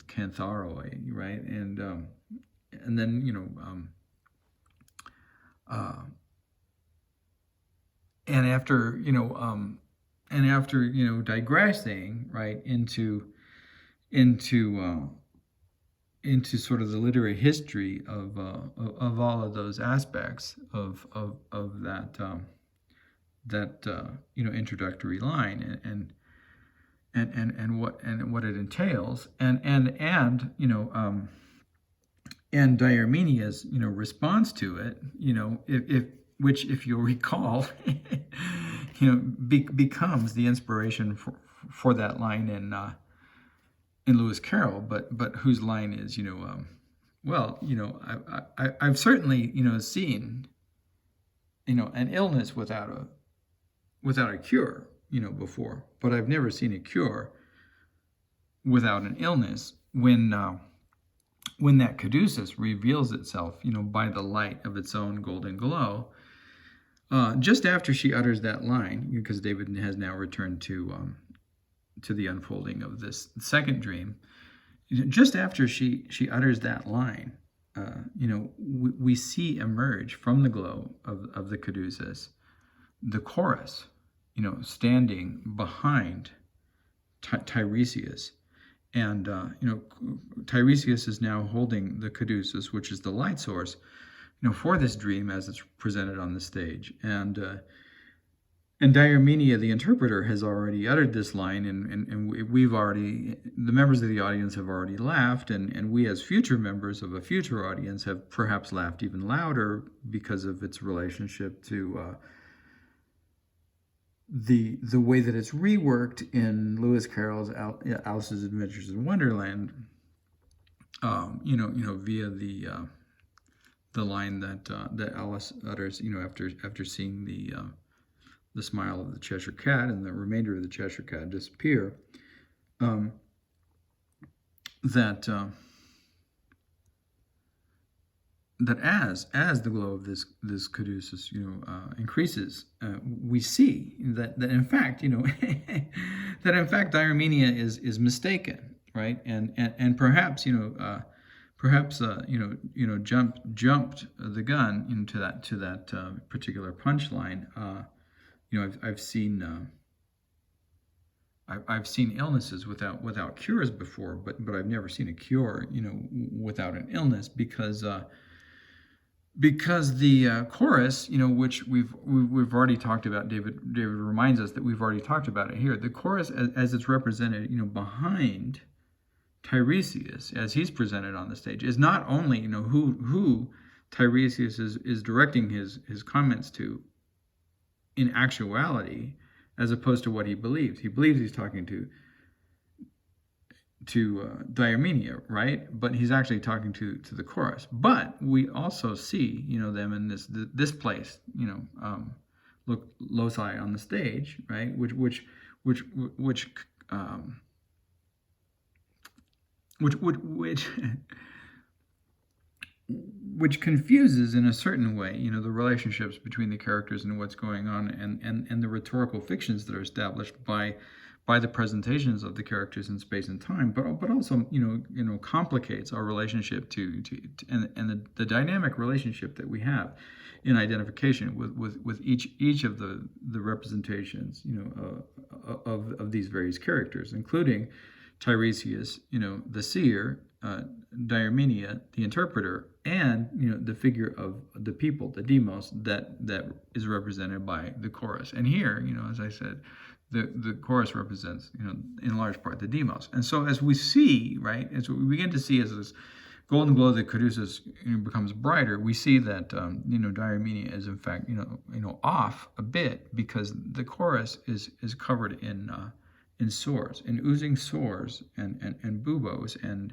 A: Cantharoi, right, and then and after digressing, right, into sort of the literary history of all of those aspects of that introductory line and what it entails and Diarmenia's response to it, if you'll recall, becomes the inspiration for that line in Lewis Carroll, but whose line is, I've certainly seen an illness without a cure before, but I've never seen a cure without an illness. When that caduceus reveals itself, by the light of its own golden glow, just after she utters that line, because David has now returned to the unfolding of this second dream, just after she utters that line, we see emerge from the glow of the caduceus the chorus, standing behind Tiresias. And, Tiresias is now holding the caduceus, which is the light source, for this dream as it's presented on the stage. And Diarmenia, the interpreter, has already uttered this line, and we've already, the members of the audience have already laughed, and we as future members of a future audience have perhaps laughed even louder because of its relationship to the way that it's reworked in Lewis Carroll's Alice's Adventures in Wonderland, via the line that Alice utters, after seeing the smile of the Cheshire Cat and the remainder of the Cheshire Cat disappear, that as the glow of this caduceus increases, we see that in fact that in fact Diarmenia is mistaken, right, and perhaps jumped the gun into that particular punchline. I've seen illnesses without cures before, but I've never seen a cure without an illness, because the chorus, which we've already talked about, David reminds us that we've already talked about it here. The chorus, as it's represented, behind Tiresias, as he's presented on the stage, is not only who Tiresias is directing his comments to in actuality, as opposed to what he believes. He believes he's talking to Diarmenia, right? But he's actually talking to the chorus. But we also see, them in this place, look loci on the stage, right? Which confuses in a certain way, the relationships between the characters and what's going on, and the rhetorical fictions that are established by the presentations of the characters in space and time, but also complicates our relationship to the dynamic relationship that we have in identification with each of the representations of these various characters, including Tiresias, the seer, Diarmenia, the interpreter, and the figure of the people, the demos, that is represented by the chorus. And here, as I said, the chorus represents, in large part, the demos. And so as we see, right, as we begin to see as this golden glow that Caduceus becomes brighter, we see that diarmenia is in fact off a bit, because the chorus is covered in sores, in oozing sores and buboes and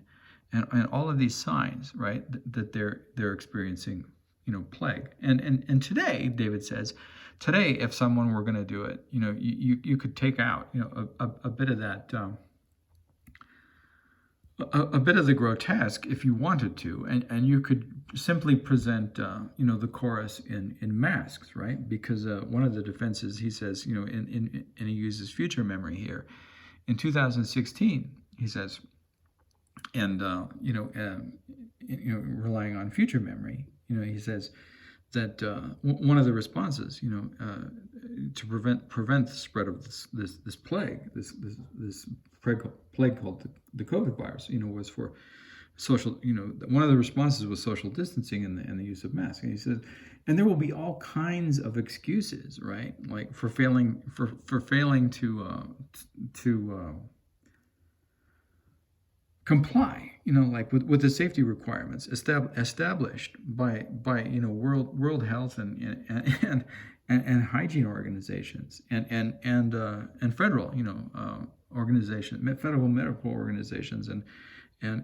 A: all of these signs, right, that they're experiencing plague. And today, David says, today, if someone were going to do it, you could take out a bit of that. A bit of the grotesque if you wanted to, and you could simply present the chorus in masks, right? Because one of the defenses, he says, and he uses future memory here. In 2016, he says, and relying on future memory, he says that one of the responses, to prevent the spread of this plague, this plague called the COVID virus, was for social, one of the responses was social distancing and the use of masks. And he says, and there will be all kinds of excuses, right? Like for failing to comply, like with the safety requirements established by World Health and hygiene organizations and federal organizations, federal medical organizations and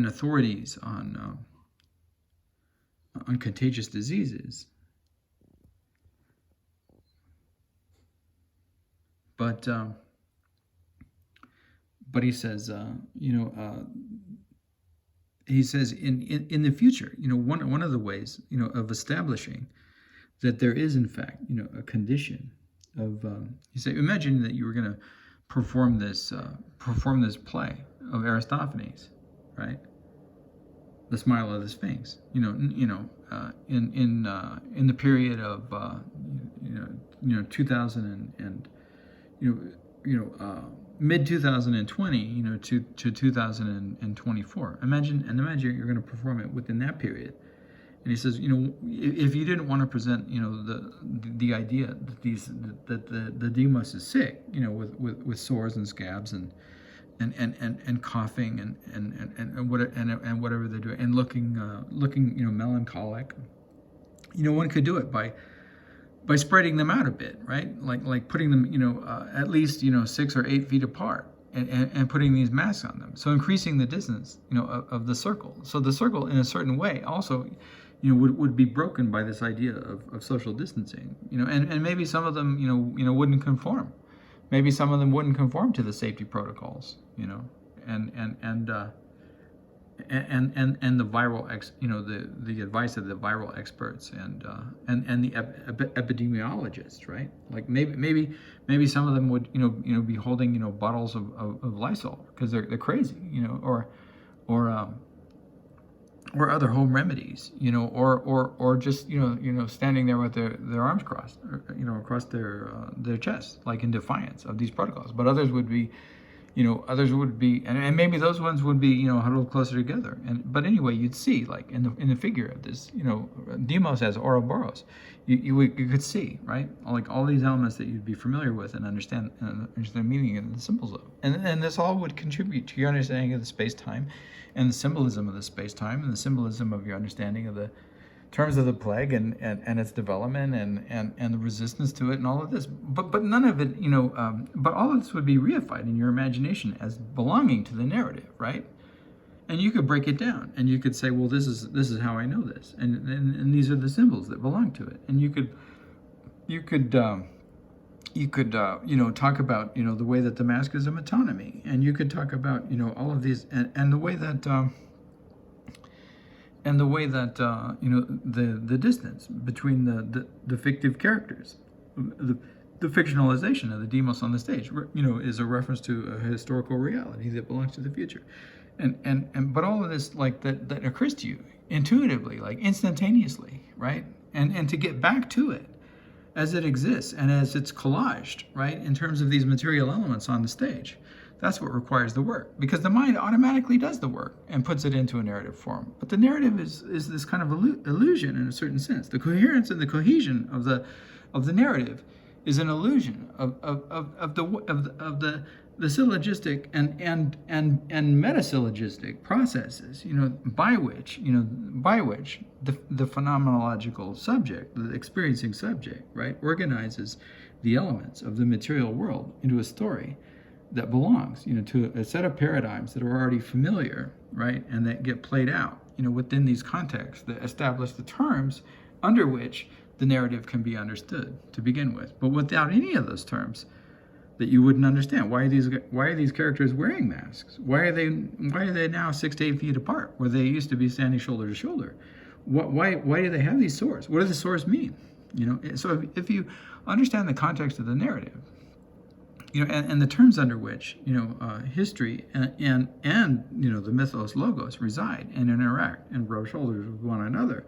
A: authorities on contagious diseases. But he says, he says in the future, one of the ways, of establishing that there is in fact, a condition of, he said, imagine that you were going to perform this play of Aristophanes, right? The Smile of the Sphinx, in the period of 2000 and mid 2020, to 2024. Imagine you're going to perform it within that period. And he says, if you didn't want to present, the idea that the demos is sick, with sores and scabs and coughing and whatever they're doing, and looking melancholic, one could do it by spreading them out a bit, right? Like putting them, at least 6 or 8 feet apart, and putting these masks on them. So increasing the distance, of the circle. So the circle, in a certain way, also, would be broken by this idea of social distancing. And maybe some of them, wouldn't conform. Maybe some of them wouldn't conform to the safety protocols, and the viral the advice of the viral experts and the epidemiologists, right? Like maybe some of them would be holding bottles of Lysol because they're crazy, or other home remedies, or just standing there with their arms crossed, across their chest, like in defiance of these protocols. But others would be, and maybe those ones would be, huddled closer together. But anyway, you'd see, like in the figure of this, Demos as Ouroboros, you could see, right, like all these elements that you'd be familiar with and understand the meaning and the symbols of, and this all would contribute to your understanding of the space-time, and the symbolism of the space-time, and the symbolism of your understanding of the terms of the plague and its development and the resistance to it and all of this. But none of it, but all of this would be reified in your imagination as belonging to the narrative, right? And you could break it down, and you could say, well, this is how I know this, and these are the symbols that belong to it. And you could talk about the way that the mask is a metonymy, and you could talk about all of these and the way that the distance between the fictive characters, the fictionalization of the demos on the stage, is a reference to a historical reality that belongs to the future, but all of this, like that occurs to you intuitively, like instantaneously, right? And to get back to it as it exists and as it's collaged, right, in terms of these material elements on the stage. That's what requires the work, because the mind automatically does the work and puts it into a narrative form. But the narrative is this kind of illusion in a certain sense. The coherence and the cohesion of the narrative is an illusion of the syllogistic and metasyllogistic processes, by which the phenomenological subject, the experiencing subject, right, organizes the elements of the material world into a story that belongs, to a set of paradigms that are already familiar, right, and that get played out, within these contexts that establish the terms under which the narrative can be understood to begin with. But without any of those terms, that you wouldn't understand. Why are these characters wearing masks? Why are they now 6 to 8 feet apart, where they used to be standing shoulder to shoulder? Why do they have these swords? What do the swords mean? So if you understand the context of the narrative, and the terms under which history and the mythos logos reside and interact and rub shoulders with one another,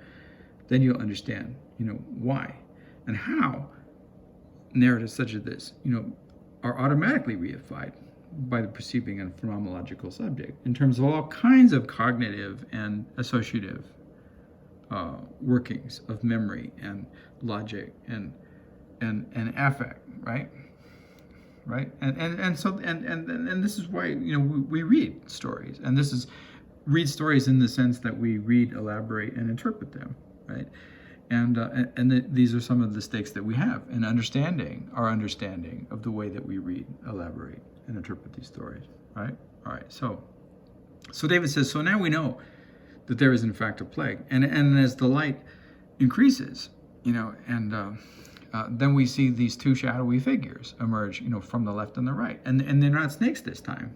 A: then you'll understand why and how narratives such as this are automatically reified by the perceiving and phenomenological subject in terms of all kinds of cognitive and associative workings of memory and logic and affect, right? And this is why we read stories, and this is read stories in the sense that we read, elaborate, and interpret them, right? These are some of the stakes that we have in our understanding of the way that we read, elaborate, and interpret these stories, right? All right, so David says, so now we know that there is in fact a plague, and as the light increases, then we see these two shadowy figures emerge, from the left and the right, and they're not snakes this time.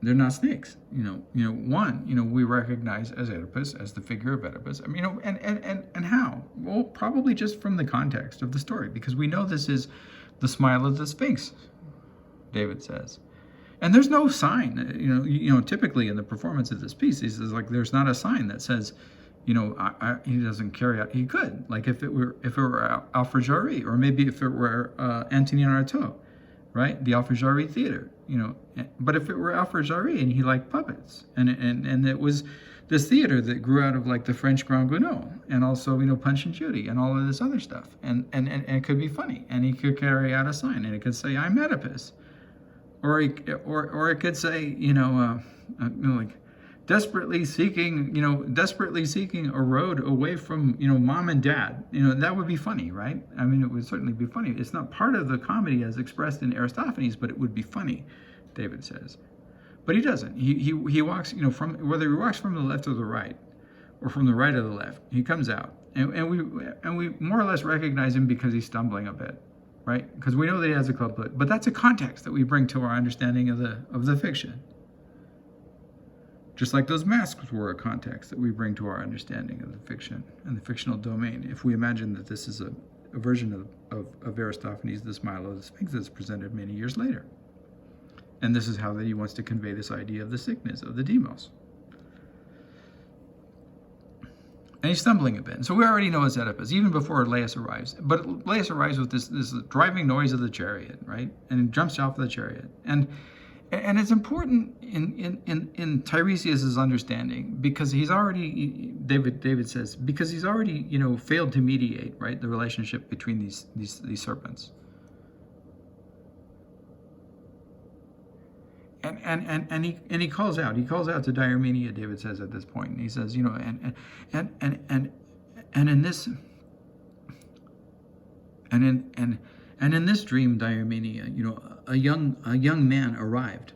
A: They're not snakes. One, we recognize as Oedipus, as the figure of Oedipus. And how? Well, probably just from the context of the story, because we know this is the smile of the Sphinx, David says. And there's no sign, typically in the performance of this piece, there's not a sign that says, he doesn't carry out. He could, like if it were Alfred-Jarry, or maybe if it were Antonin Artaud, right? The Alfred-Jarry theater, But if it were Alfred-Jarry and he liked puppets, and it was this theater that grew out of like the French Grand Guignol, and also Punch and Judy and all of this other stuff, and it could be funny, and he could carry out a sign, and it could say I'm Oedipus, or it could say like desperately seeking a road away from mom and dad. That would be funny, right? It would certainly be funny. It's not part of the comedy as expressed in Aristophanes, but it would be funny, David says. But he doesn't. He walks from, whether he walks from the left or the right, or from the right or the left, he comes out, and we more or less recognize him because he's stumbling a bit, right? Because we know that he has a club foot. But that's a context that we bring to our understanding of the fiction. Just like those masks were a context that we bring to our understanding of the fiction and the fictional domain. If we imagine that this is a version of Aristophanes, the smile of the Sphinx, that's presented many years later. And this is how he wants to convey this idea of the sickness, of the demos. And he's stumbling a bit. And so we already know it's Oedipus, even before Laius arrives. But Laius arrives with this driving noise of the chariot, right? And he jumps off the chariot. And it's important in Tiresias's understanding, because he's already, David says, because he's already failed to mediate, right, the relationship between these serpents. And he calls out to Diarmenia, David says at this point, and he says, and in this dream, Diarmenia, a young man arrived,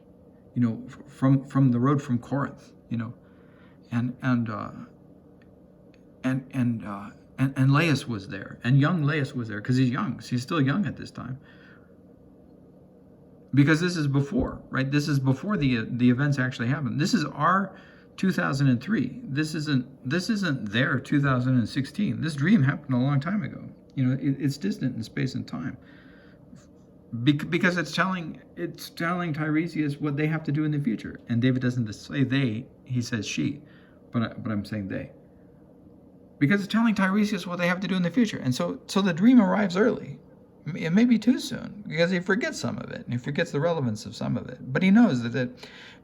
A: from the road from Corinth, and Laius was there, and young Laius was there, because he's young, so he's still young at this time. Because this is before, right? This is before the events actually happened. This is our 2003. This isn't their 2016. This dream happened a long time ago. It's distant in space and time. Because it's telling Tiresias what they have to do in the future. And David doesn't say they, he says she, but I'm saying they.
B: because it's telling Tiresias what they have to do in the future. And so the dream arrives early. It may be too soon because he forgets some of it and he forgets the relevance of some of it. But he knows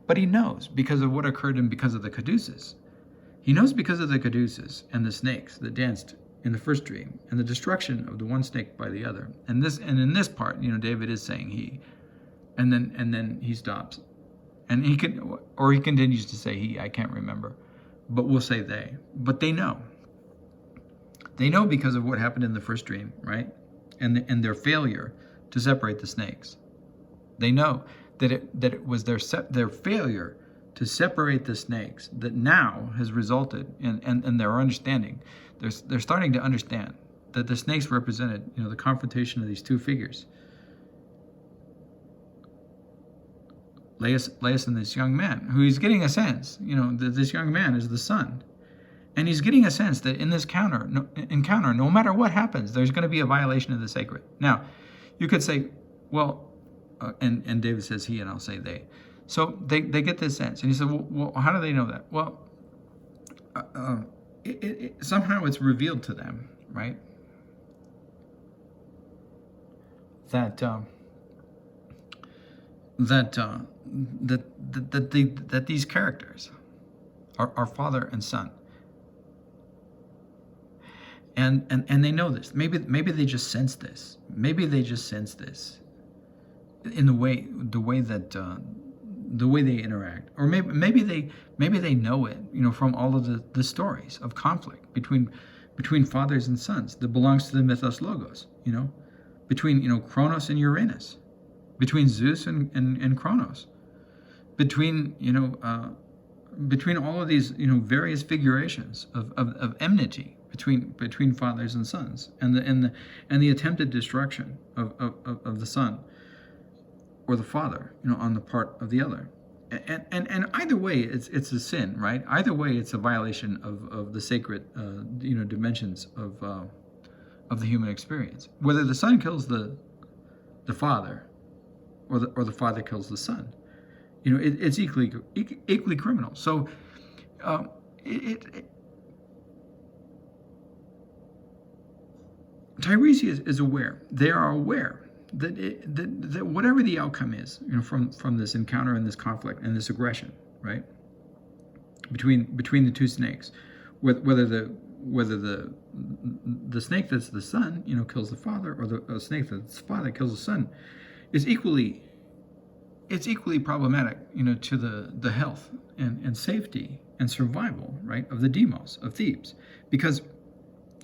B: but he knows because of what occurred and because of the caduceus. He knows because of the caduceus and the snakes that danced in the first dream and the destruction of the one snake by the other. And in this part, David is saying he, and then he stops, and he continues to say he. I can't remember, but we'll say they. But they know. They know because of what happened in the first dream, right? And their failure to separate the snakes. They know that it was their failure to separate the snakes that now has resulted in their understanding. They're starting to understand that the snakes represented, the confrontation of these two figures, Laius and this young man, who he's getting a sense, that this young man is the son. And he's getting a sense that in this encounter, no matter what happens, there's going to be a violation of the sacred. Now, you could say, well, and David says he, and I'll say they. So they get this sense. And he said, well, how do they know that? Well, somehow it's revealed to them, right? That these characters are father and son. And they know this. Maybe they just sense this. Maybe they just sense this in the way they interact, or maybe they know it, from all of the stories of conflict between fathers and sons that belongs to the mythos logos, between Kronos and Uranus, between Zeus and Kronos, between all of these various figurations of enmity between fathers and sons, and the attempted destruction of the son or the father, on the part of the other, and either way, it's a sin, right? Either way, it's a violation of the sacred, dimensions of the human experience. Whether the son kills the father, or the father kills the son, it's equally criminal. So, Tiresias is aware. They are aware that whatever the outcome is, from this encounter and this conflict and this aggression, right, between the two snakes, whether the snake that's the son, kills the father, or the snake that's the father kills the son, is equally problematic, to the health and safety and survival, right, of the demos of Thebes, because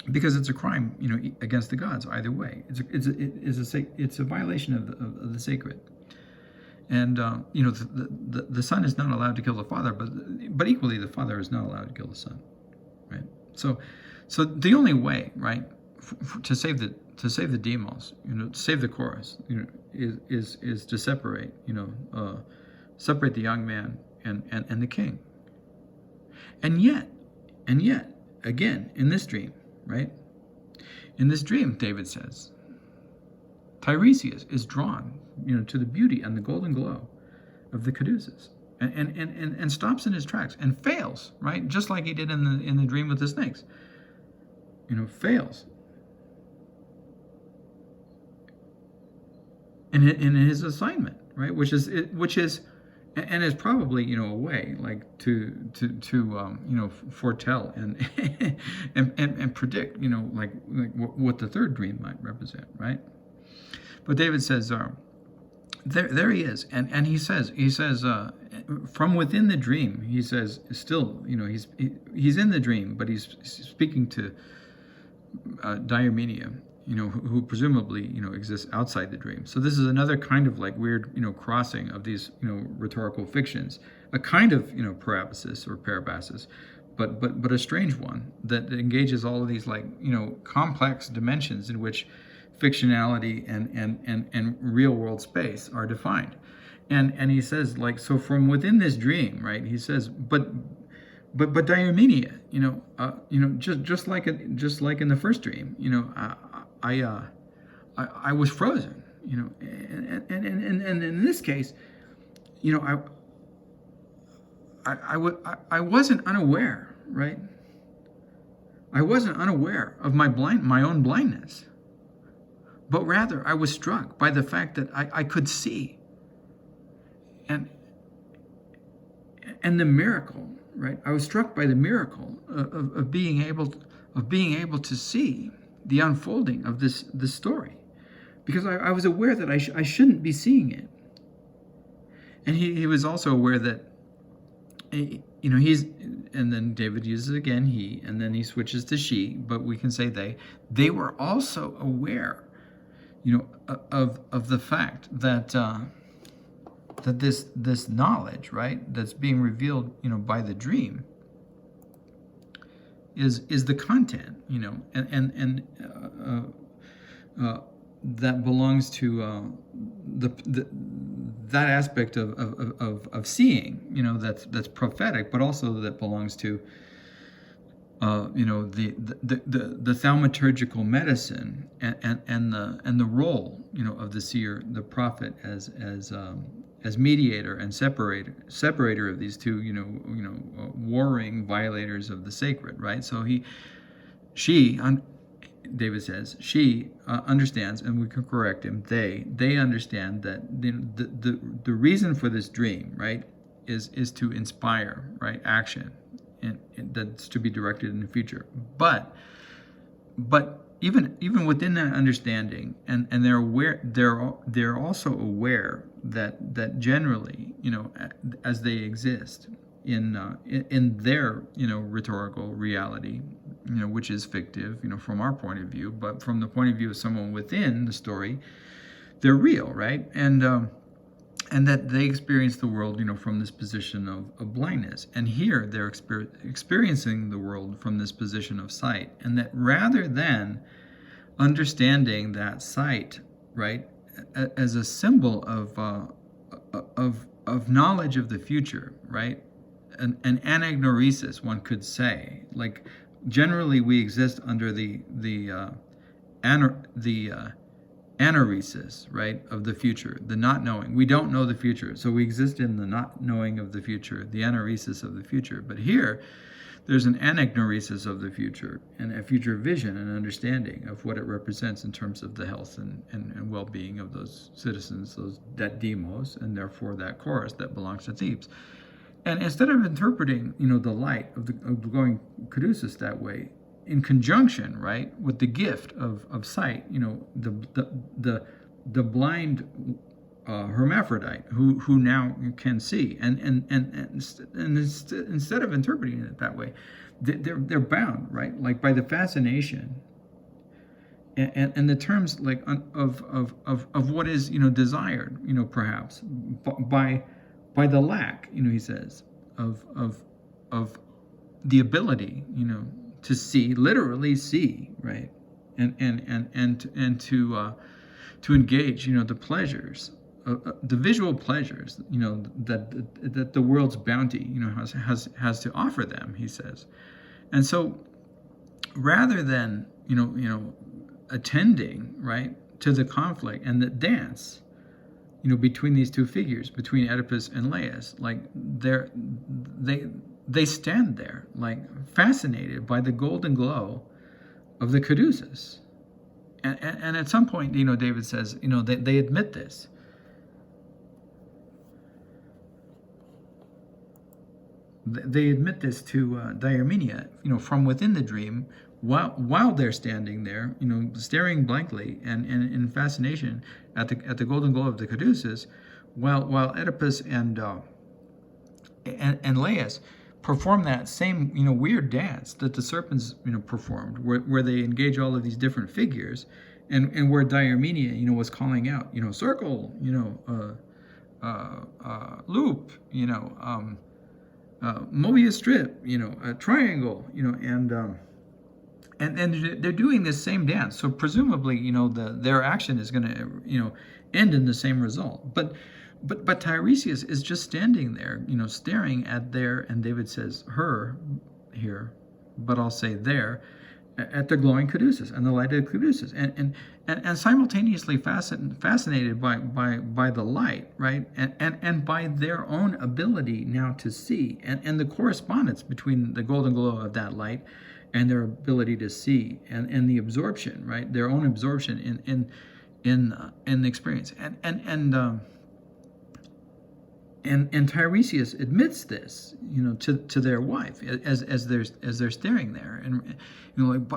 B: it's a crime, against the gods. Either way, it's a violation of the sacred, and the son is not allowed to kill the father, but equally the father is not allowed to kill the son, right? So the only way, right, to save the demos, to save the chorus, is to separate, separate the young man and the king, and yet again in this dream. Right? In this dream, David says, Tiresias is drawn, to the beauty and the golden glow of the caduceus, and stops in his tracks and fails, right? Just like he did in the dream with the snakes. Fails. In his assignment, right? Which is and is probably a way like to foretell and predict like what the third dream might represent, right? But David says there he is, and he says from within the dream, he says still he's in the dream, but he's speaking to Diomedea, who presumably, exists outside the dream. So this is another kind of like weird, crossing of these, rhetorical fictions, a kind of, parabasis or parabasis, but a strange one that engages all of these like, complex dimensions in which fictionality and real world space are defined. And he says like, so from within this dream, right, he says, but Diomedea, just like in the first dream, I was frozen, and in this case, I wasn't unaware, right, I wasn't unaware of my own blindness, but rather I was struck by the fact that I could see. And the miracle, right? I was struck by the miracle of being able to see the unfolding of this story, because I was aware that I shouldn't be seeing it. And he was also aware that, and then David uses again he, and then he switches to she, but we can say they were also aware, of the fact that that this knowledge, right, that's being revealed, by the dream, is the content, and that belongs to that aspect of seeing, that's prophetic, but also that belongs to the thaumaturgical medicine and the role, of the seer, the prophet, as mediator and separator of these two, warring violators of the sacred, right? So David says, she understands, and we can correct him, they understand that the reason for this dream, right, is to inspire, right, action, and that's to be directed in the future. But even within that understanding, and they're aware, they're also aware that generally, as they exist in their rhetorical reality, which is fictive, from our point of view, but from the point of view of someone within the story, they're real, right? And that they experience the world, from this position of blindness. And here they're experiencing the world from this position of sight. And that rather than understanding that sight, right, as a symbol of knowledge of the future, right, an anagnoreikos, one could say, like generally we exist under the anagnoreikos, right, of the future, the not knowing. We don't know the future, so we exist in the not knowing of the future, the anagnoreikos of the future. But here, there's an anagnoreikos of the future, and a future vision and understanding of what it represents in terms of the health and well-being of those citizens, that demos, and therefore that chorus that belongs to Thebes. And instead of interpreting, the light of the glowing caduceus that way, in conjunction, right, with the gift of sight, the blind hermaphrodite who now can see, and instead of interpreting it that way, they're bound, right, like by the fascination and the terms like of what is desired, perhaps by the lack, he says, of the ability, to see, literally see, right, and to engage, the pleasures, the visual pleasures, that the world's bounty, has to offer them, he says. And so, rather than attending, right, to the conflict and the dance, between these two figures, between Oedipus and Laius, like they stand there, like fascinated by the golden glow of the caduceus. And at some point, David says, they admit this. They admit this to Diarmenia, from within the dream, while they're standing there, staring blankly and in fascination at the golden glow of the caduceus, while Oedipus and Laius perform that same weird dance that the serpents performed, where they engage all of these different figures, and where Diarmenia was calling out circle, loop, Mobius strip, a triangle, and they're doing this same dance. So presumably, their action is going to, end in the same result. But Tiresias is just standing there, staring at their, and David says her here, but I'll say there, at the glowing caduceus and the light of the caduceus, and simultaneously fascinated by the light, right, and by their own ability now to see, and the correspondence between the golden glow of that light and their ability to see, and the absorption, right? Their own absorption in the experience. And Tiresias admits this, to their wife as they're staring there, and like,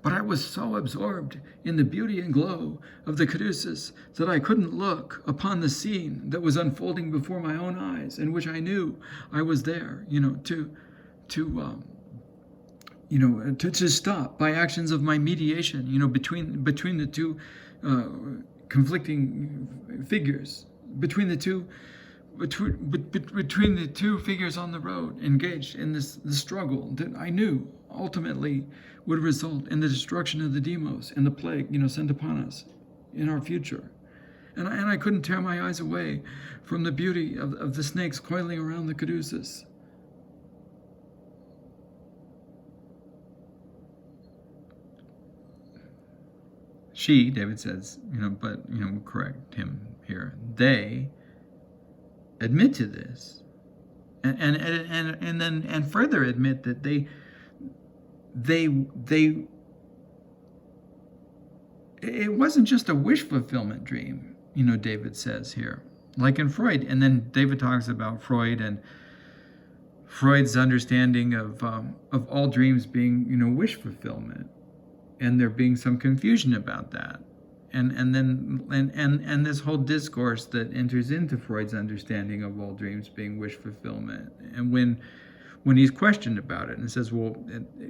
B: but I was so absorbed in the beauty and glow of the caduceus that I couldn't look upon the scene that was unfolding before my own eyes, in which I knew I was there, to stop by actions of my mediation, between the two conflicting figures, between the two figures on the road, engaged in this struggle that I knew ultimately would result in the destruction of the demos and the plague, sent upon us in our future. And I couldn't tear my eyes away from the beauty of the snakes coiling around the caduceus. She, David says, but we'll correct him here. They admit to this, and then further admit that they it wasn't just a wish fulfillment dream, David says here, like in Freud. And then David talks about Freud and Freud's understanding of all dreams being wish fulfillment, and there being some confusion about that. And this whole discourse that enters into Freud's understanding of all dreams being wish fulfillment. And when he's questioned about it, and says, well,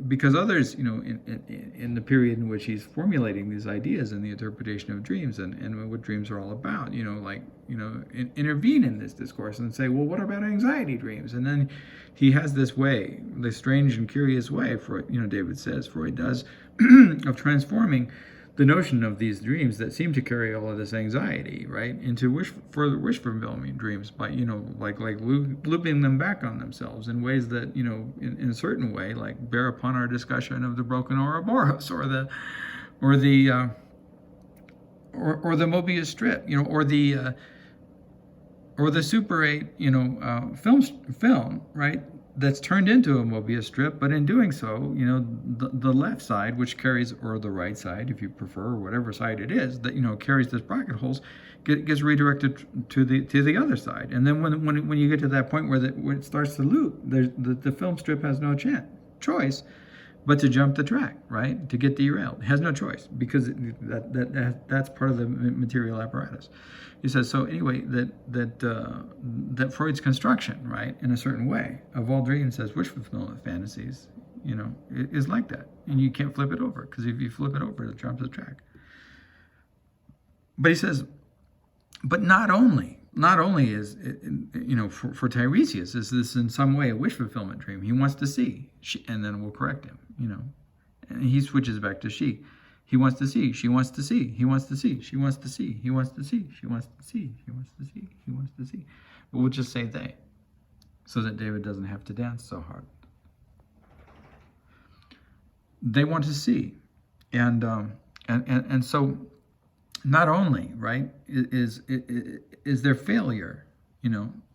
B: because others, in the period in which he's formulating these ideas and the interpretation of dreams and what dreams are all about, intervene in this discourse and say, well, what about anxiety dreams? And then he has this way, this strange and curious way, David says, Freud does, of transforming the notion of these dreams that seem to carry all of this anxiety, right, into further wish fulfillment dreams by, like looping them back on themselves in ways that, in a certain way, like bear upon our discussion of the broken Ouroboros or the Mobius strip, or the Super 8, film, right, that's turned into a Mobius strip, but in doing so, the left side, which carries, or the right side, if you prefer, or whatever side it is, that carries this bracket holes, gets redirected to the other side. And then when you get to that point where it starts to loop, the film strip has no choice but to jump the track, right, to get derailed. It has no choice, because that's part of the material apparatus. He says, so anyway, that Freud's construction, right, in a certain way, of all dreams as wish fulfillment fantasies, is like that. And you can't flip it over, because if you flip it over, it jumps the track. But he says, but not only is it, for Tiresias, is this in some way a wish fulfillment dream. He wants to see, and then we'll correct him, and he switches back to she. He wants to see, she wants to see, he wants to see, she wants to see, he wants to see, she wants to see, he wants to see, he wants to see. But we'll just say they, so that David doesn't have to dance so hard. They want to see, and so not only, right, is their failure,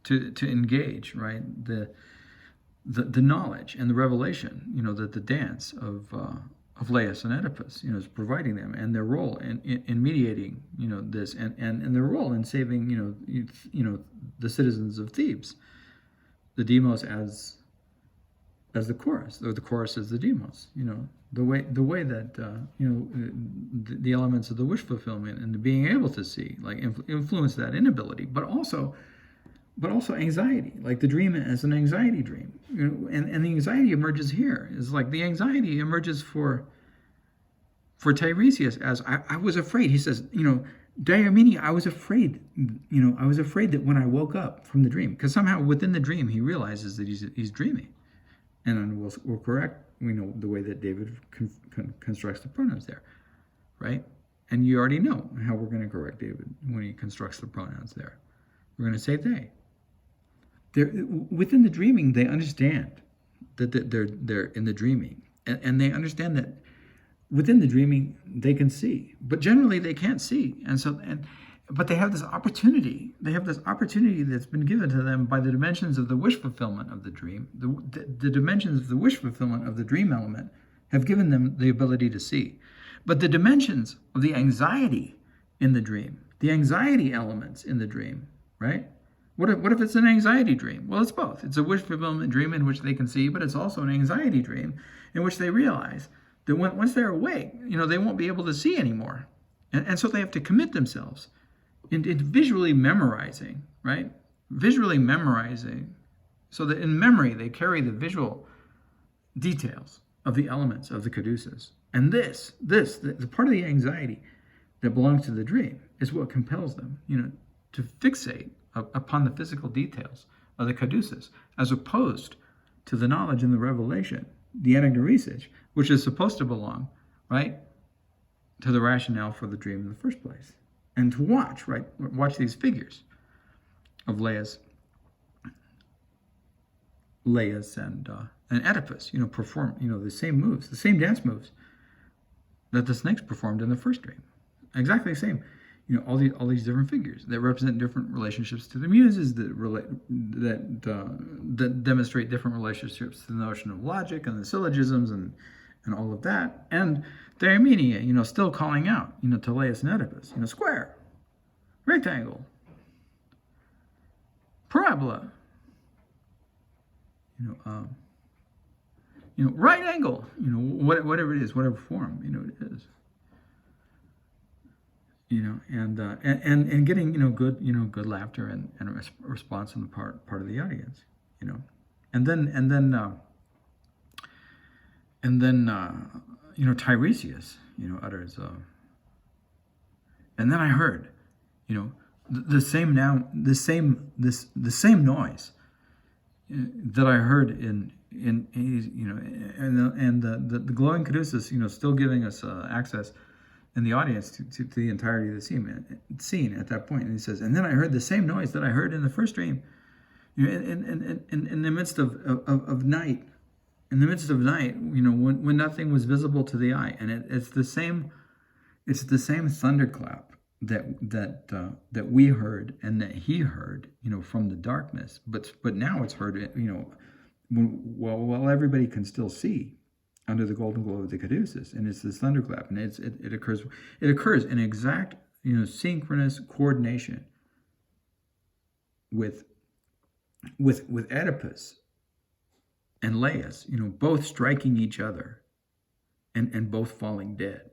B: to engage, right, the knowledge and the revelation, that the dance of Laius and Oedipus, is providing them, and their role in mediating, this, and their role in saving, the citizens of Thebes, the demos as the chorus, or the chorus as the demos, the way that the elements of the wish fulfillment and the being able to see, like, influence that inability, but also anxiety, like the dream as an anxiety dream, and the anxiety emerges here. Is like the anxiety emerges for Tiresias as I was afraid. He says, Diomene, I was afraid that when I woke up from the dream, because somehow within the dream he realizes that he's dreaming, and we'll correct. We know the way that David constructs the pronouns there, right? And you already know how we're going to correct David when he constructs the pronouns there. We're going to say they. Within the dreaming, they understand that they're in the dreaming, and they understand that within the dreaming they can see, but generally they can't see, but they have this opportunity. They have this opportunity that's been given to them by the dimensions of the wish fulfillment of the dream, the dimensions of the wish fulfillment of the dream element, have given them the ability to see. But the dimensions of the anxiety in the dream, the anxiety elements in the dream, right? What if it's an anxiety dream? Well, it's both. It's a wish fulfillment dream in which they can see, but it's also an anxiety dream in which they realize that once they're awake, they won't be able to see anymore. And so they have to commit themselves into visually memorizing, right? Visually memorizing, so that in memory they carry the visual details of the elements of the caduceus. And the part of the anxiety that belongs to the dream is what compels them, to fixate upon the physical details of the caduceus, as opposed to the knowledge and the revelation, the anagnoreikos, which is supposed to belong, right, to the rationale for the dream in the first place. And to watch these figures of Lea's and Oedipus, perform, the same moves, the same dance moves that the snakes performed in the first dream. Exactly the same. All these different figures that represent different relationships to the muses, that demonstrate different relationships to the notion of logic and the syllogisms and all of that. And Diomenia, still calling out, to Laius and Oedipus, square, rectangle, parabola, right angle, whatever it is, whatever form, it is. And getting good laughter and response on the part of the audience, and then Tiresias utters, and then I heard, the same noise that I heard in the glowing caduceus, still giving us access in the audience to the entirety of the scene at that point. And he says, and then I heard the same noise that I heard in the first dream, in the midst of night, when nothing was visible to the eye. And it's the same thunderclap that we heard and that he heard, from the darkness. But now it's heard, while everybody can still see under the golden glow of the caduceus, and it's this thunderclap, and it occurs in exact synchronous coordination with Oedipus and Laius, both striking each other and both falling dead.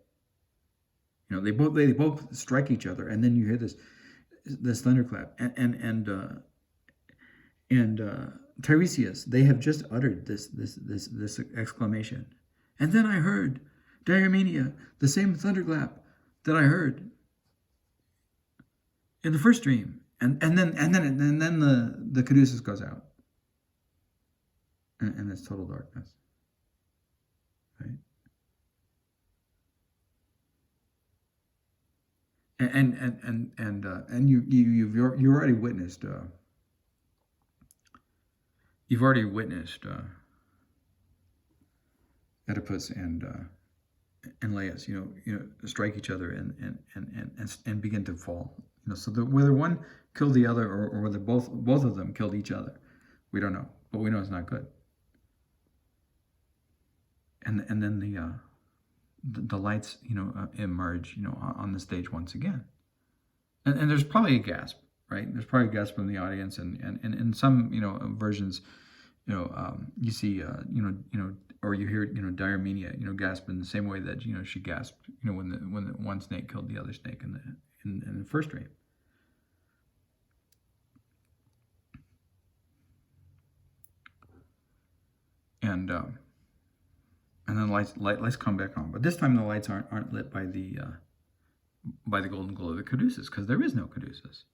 B: They both strike each other, and then you hear this thunderclap, and Tiresias, they have just uttered this exclamation. And then I heard, Diomenia, the same thunderclap that I heard in the first dream. And then the caduceus goes out. And it's total darkness. Right? And you've already witnessed Oedipus and Laius, strike each other and begin to fall. So whether one killed the other or whether both of them killed each other, we don't know. But we know it's not good. And then the lights, emerge, on the stage once again. And there's probably a gasp, right? There's probably a gasp from the audience, and in some, versions, you see, or you hear, Diomenia, gasp in the same way that, she gasped, when the one snake killed the other snake in the first dream. And then lights come back on, but this time the lights aren't lit by the golden glow of the caduceus, because there is no caduceus.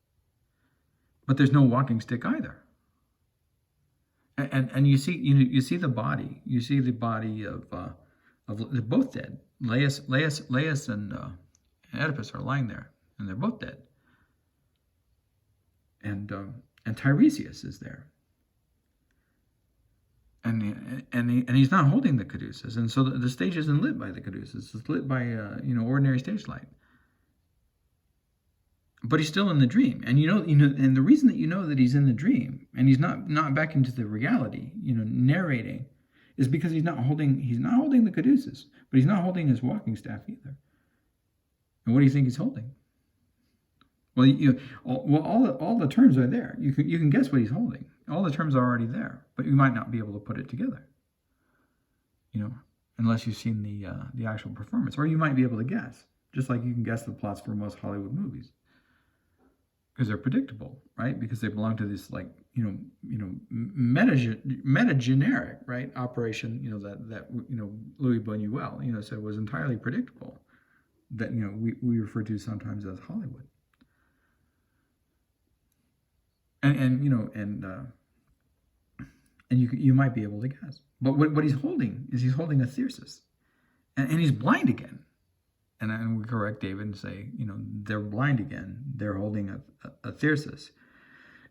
B: But there's no walking stick either. And you see the body. You see the body of they're both dead. Laius and Oedipus are lying there, and they're both dead. And Tiresias is there. And he's not holding the caduceus, and so the stage isn't lit by the caduceus. It's lit by ordinary stage light. But he's still in the dream, and and the reason that that he's in the dream and he's not back into the reality, narrating, is because he's not holding the caduceus, but he's not holding his walking staff either. And what do you think he's holding? Well, all the terms are there. You can guess what he's holding. All the terms are already there, but you might not be able to put it together. Unless you've seen the actual performance, or you might be able to guess, just like you can guess the plots for most Hollywood movies, because they're predictable, right? Because they belong to this meta-generic, right, operation, that Louis Buñuel, said was entirely predictable, that we refer to sometimes as Hollywood. And you might be able to guess. But what he's holding is a Tiresias. And he's blind again. And we correct David and say, they're blind again. They're holding a Tiresias.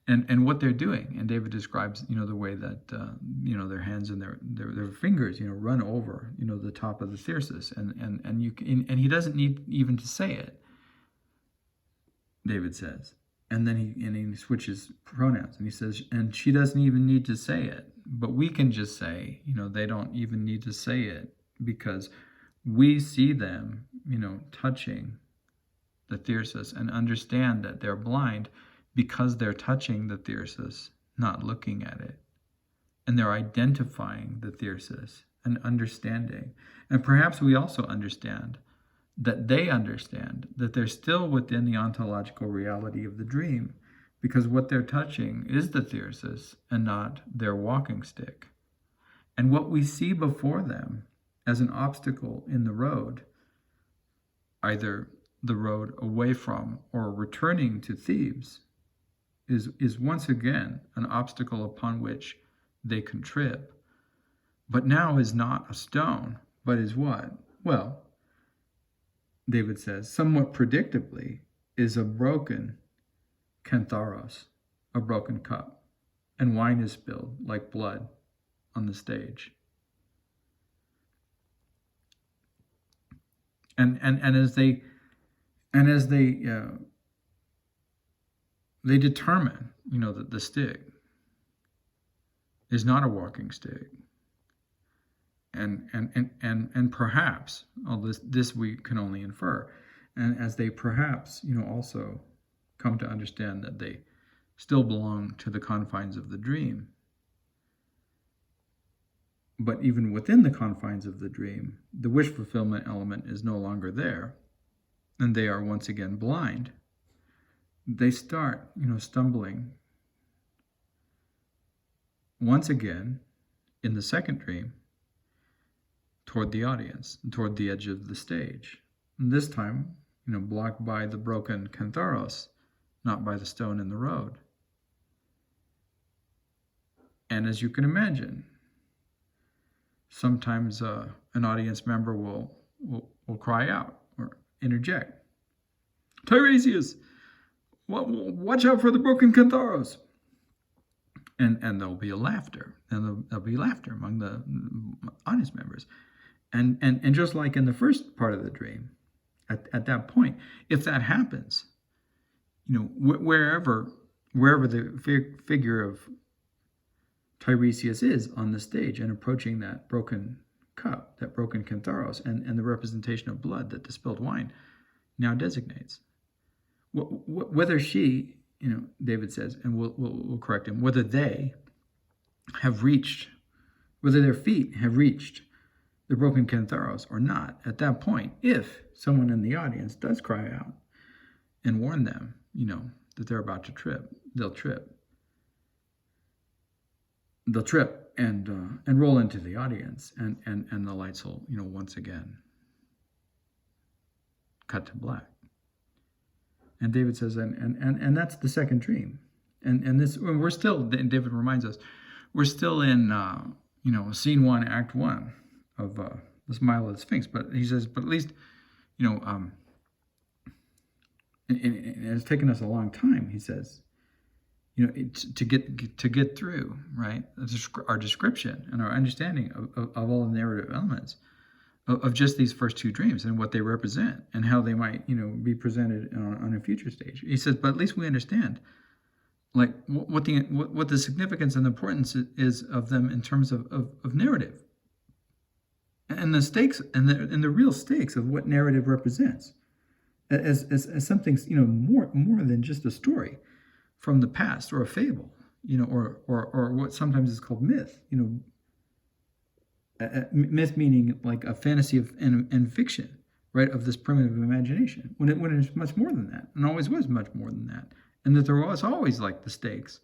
B: And what they're doing, and David describes, the way that, their hands and their fingers, run over, the top of the Tiresias. And he doesn't need even to say it, David says. And then he switches pronouns, and he says, and she doesn't even need to say it. But we can just say, they don't even need to say it, because we see them, touching the Tiresias and understand that they're blind because they're touching the Tiresias, not looking at it. And they're identifying the Tiresias and understanding. And perhaps we also understand that they understand that they're still within the ontological reality of the dream, because what they're touching is the Tiresias and not their walking stick. And what we see before them as an obstacle in the road, either the road away from or returning to Thebes, is once again an obstacle upon which they can trip, but now is not a stone, but is what? Well, David says, somewhat predictably, is a broken kantharos, a broken cup, and wine is spilled like blood on the stage. And as they determine, that the stick is not a walking stick, and perhaps, this we can only infer, and as they perhaps, also come to understand that they still belong to the confines of the dream, but even within the confines of the dream, the wish fulfillment element is no longer there, and they are once again blind. They start, stumbling once again in the second dream toward the audience, toward the edge of the stage. And this time, blocked by the broken kantharos, not by the stone in the road. And as you can imagine, sometimes an audience member will cry out or interject, "Tiresias, watch out for the broken kantharos!" And there'll be laughter, and there'll be laughter among the audience members. And just like in the first part of the dream, at that point, if that happens, wherever the figure of Tiresias is on the stage and approaching that broken cup, that broken kantharos, and the representation of blood that the spilled wine now designates, whether she, David says, and we'll correct him, whether they have reached, whether their feet have reached the broken kantharos or not, at that point, if someone in the audience does cry out and warn them, that they're about to trip, they'll trip. They'll trip and roll into the audience, and the lights will, once again cut to black. And David says, and that's the second dream. And this, we're still, David reminds us, we're still in, scene 1, act 1 of The Smile of the Sphinx. But he says, but at least, and it's taken us a long time, he says, to get through, right, our description and our understanding of all the narrative elements of just these first two dreams and what they represent and how they might, be presented on a future stage. He says, but at least we understand, like, what the significance and importance is of them in terms of narrative, and the stakes and the real stakes of what narrative represents as something, more than just a story from the past or a fable, or what sometimes is called myth. Myth meaning like a fantasy and fiction, right, of this primitive imagination, when it's much more than that, and always was much more than that, and that there was always like the stakes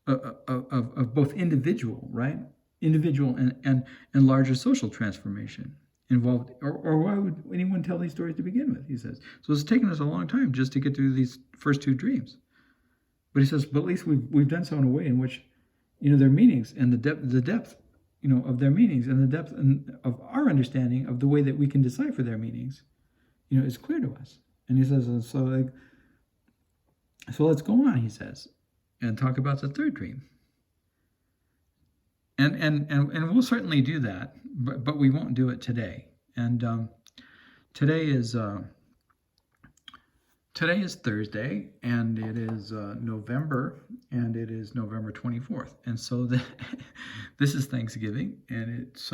B: of both individual, right, individual and larger social transformation involved, or why would anyone tell these stories to begin with? He says. So it's taken us a long time just to get through these first two dreams. But he says, but at least we've done so in a way in which, their meanings and the depth, of their meanings, and the depth of our understanding of the way that we can decipher their meanings, is clear to us. And he says, so let's go on, he says, and talk about the third dream. And we'll certainly do that, but we won't do it today. And today is Thursday, and it is November, and it is November 24th. And so this is Thanksgiving, and it's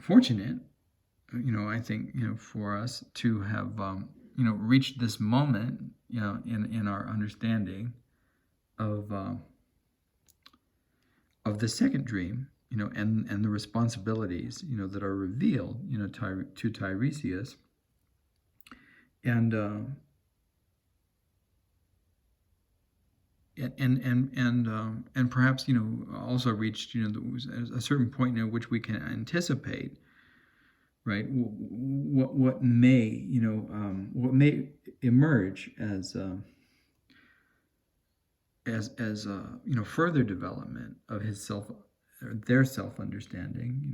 B: fortunate, I think, for us to have, reached this moment, in our understanding of the second dream, and the responsibilities, that are revealed, to Tiresias, and perhaps, also reached, a certain point at which we can anticipate, right, what may emerge as further development of their self-understanding,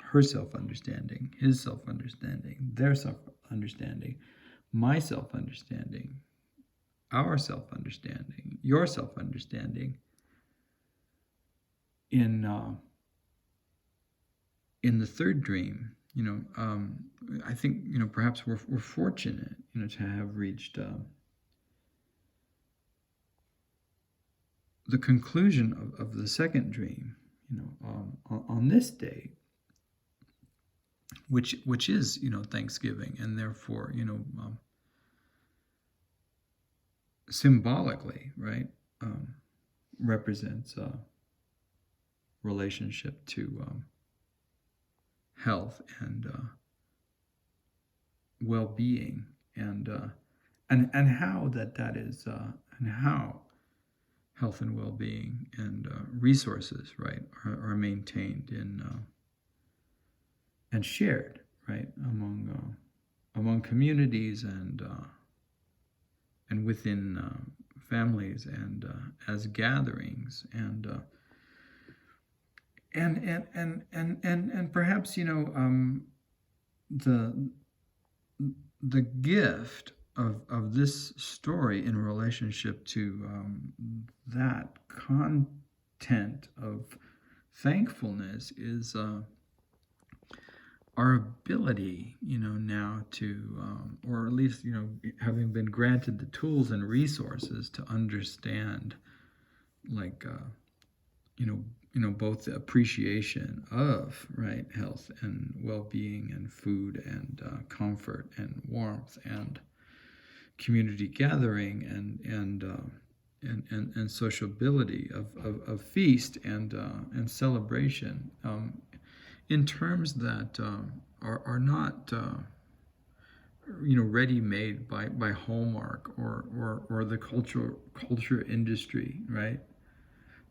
B: her self-understanding, his self-understanding, their self-understanding, my self-understanding, our self-understanding, your self-understanding, in the third dream. I think, perhaps we're fortunate, to have reached the conclusion of the second dream, on this day, which is, Thanksgiving, and therefore, symbolically, right, represents relationship to health and well-being, and how that is, and how health and well-being and resources, right, are maintained and shared, right, among communities and within families, and as gatherings, and perhaps, the gift of this story in relationship to that content of thankfulness is our ability, now to, or at least, having been granted the tools and resources to understand, like, both the appreciation of, right, health and well-being and food and comfort and warmth and community gathering and sociability of feast and celebration, in terms that are not ready-made by Hallmark or the culture industry, right?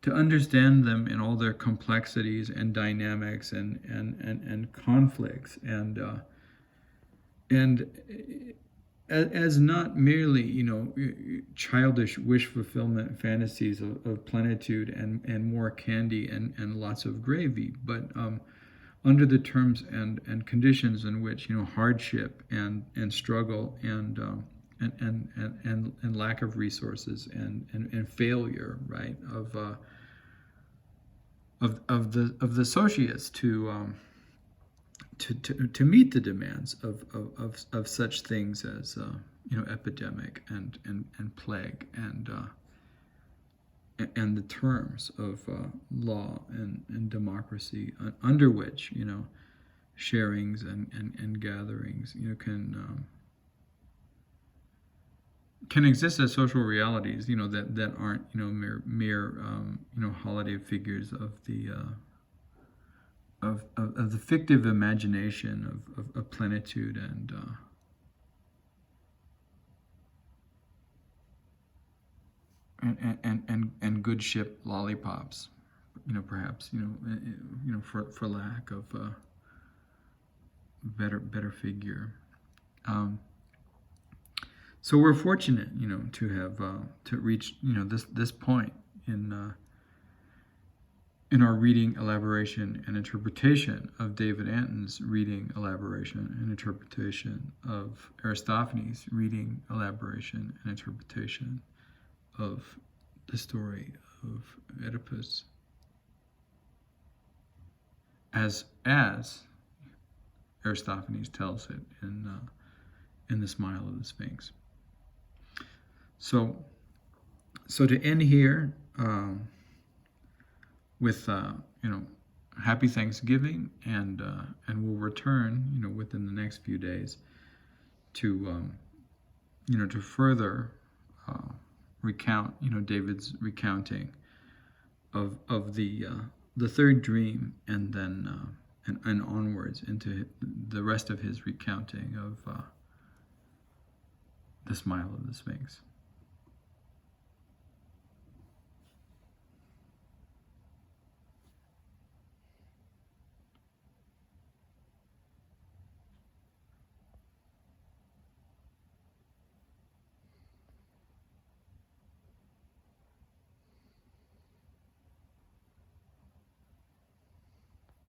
B: To understand them in all their complexities and dynamics and conflicts, and as not merely, childish wish fulfillment fantasies of plenitude and more candy and lots of gravy, but under the terms and conditions in which, hardship and struggle and lack of resources and failure, right, of the associates to to meet the demands of such things as epidemic and plague and the terms of law and democracy under which sharings and gatherings can exist as social realities that aren't mere holiday figures of the of the fictive imagination of plenitude and good ship lollipops, perhaps for lack of better figure. So we're fortunate, to have to reach this point in our reading, elaboration, and interpretation of David Antin's reading, elaboration, and interpretation of Aristophanes' reading, elaboration, and interpretation of the story of Oedipus, as Aristophanes tells it in the Smile of the Sphinx. So to end here with happy Thanksgiving, and we'll return within the next few days to to further recount David's recounting of the third dream, and then and onwards into the rest of his recounting of the Smile of the Sphinx.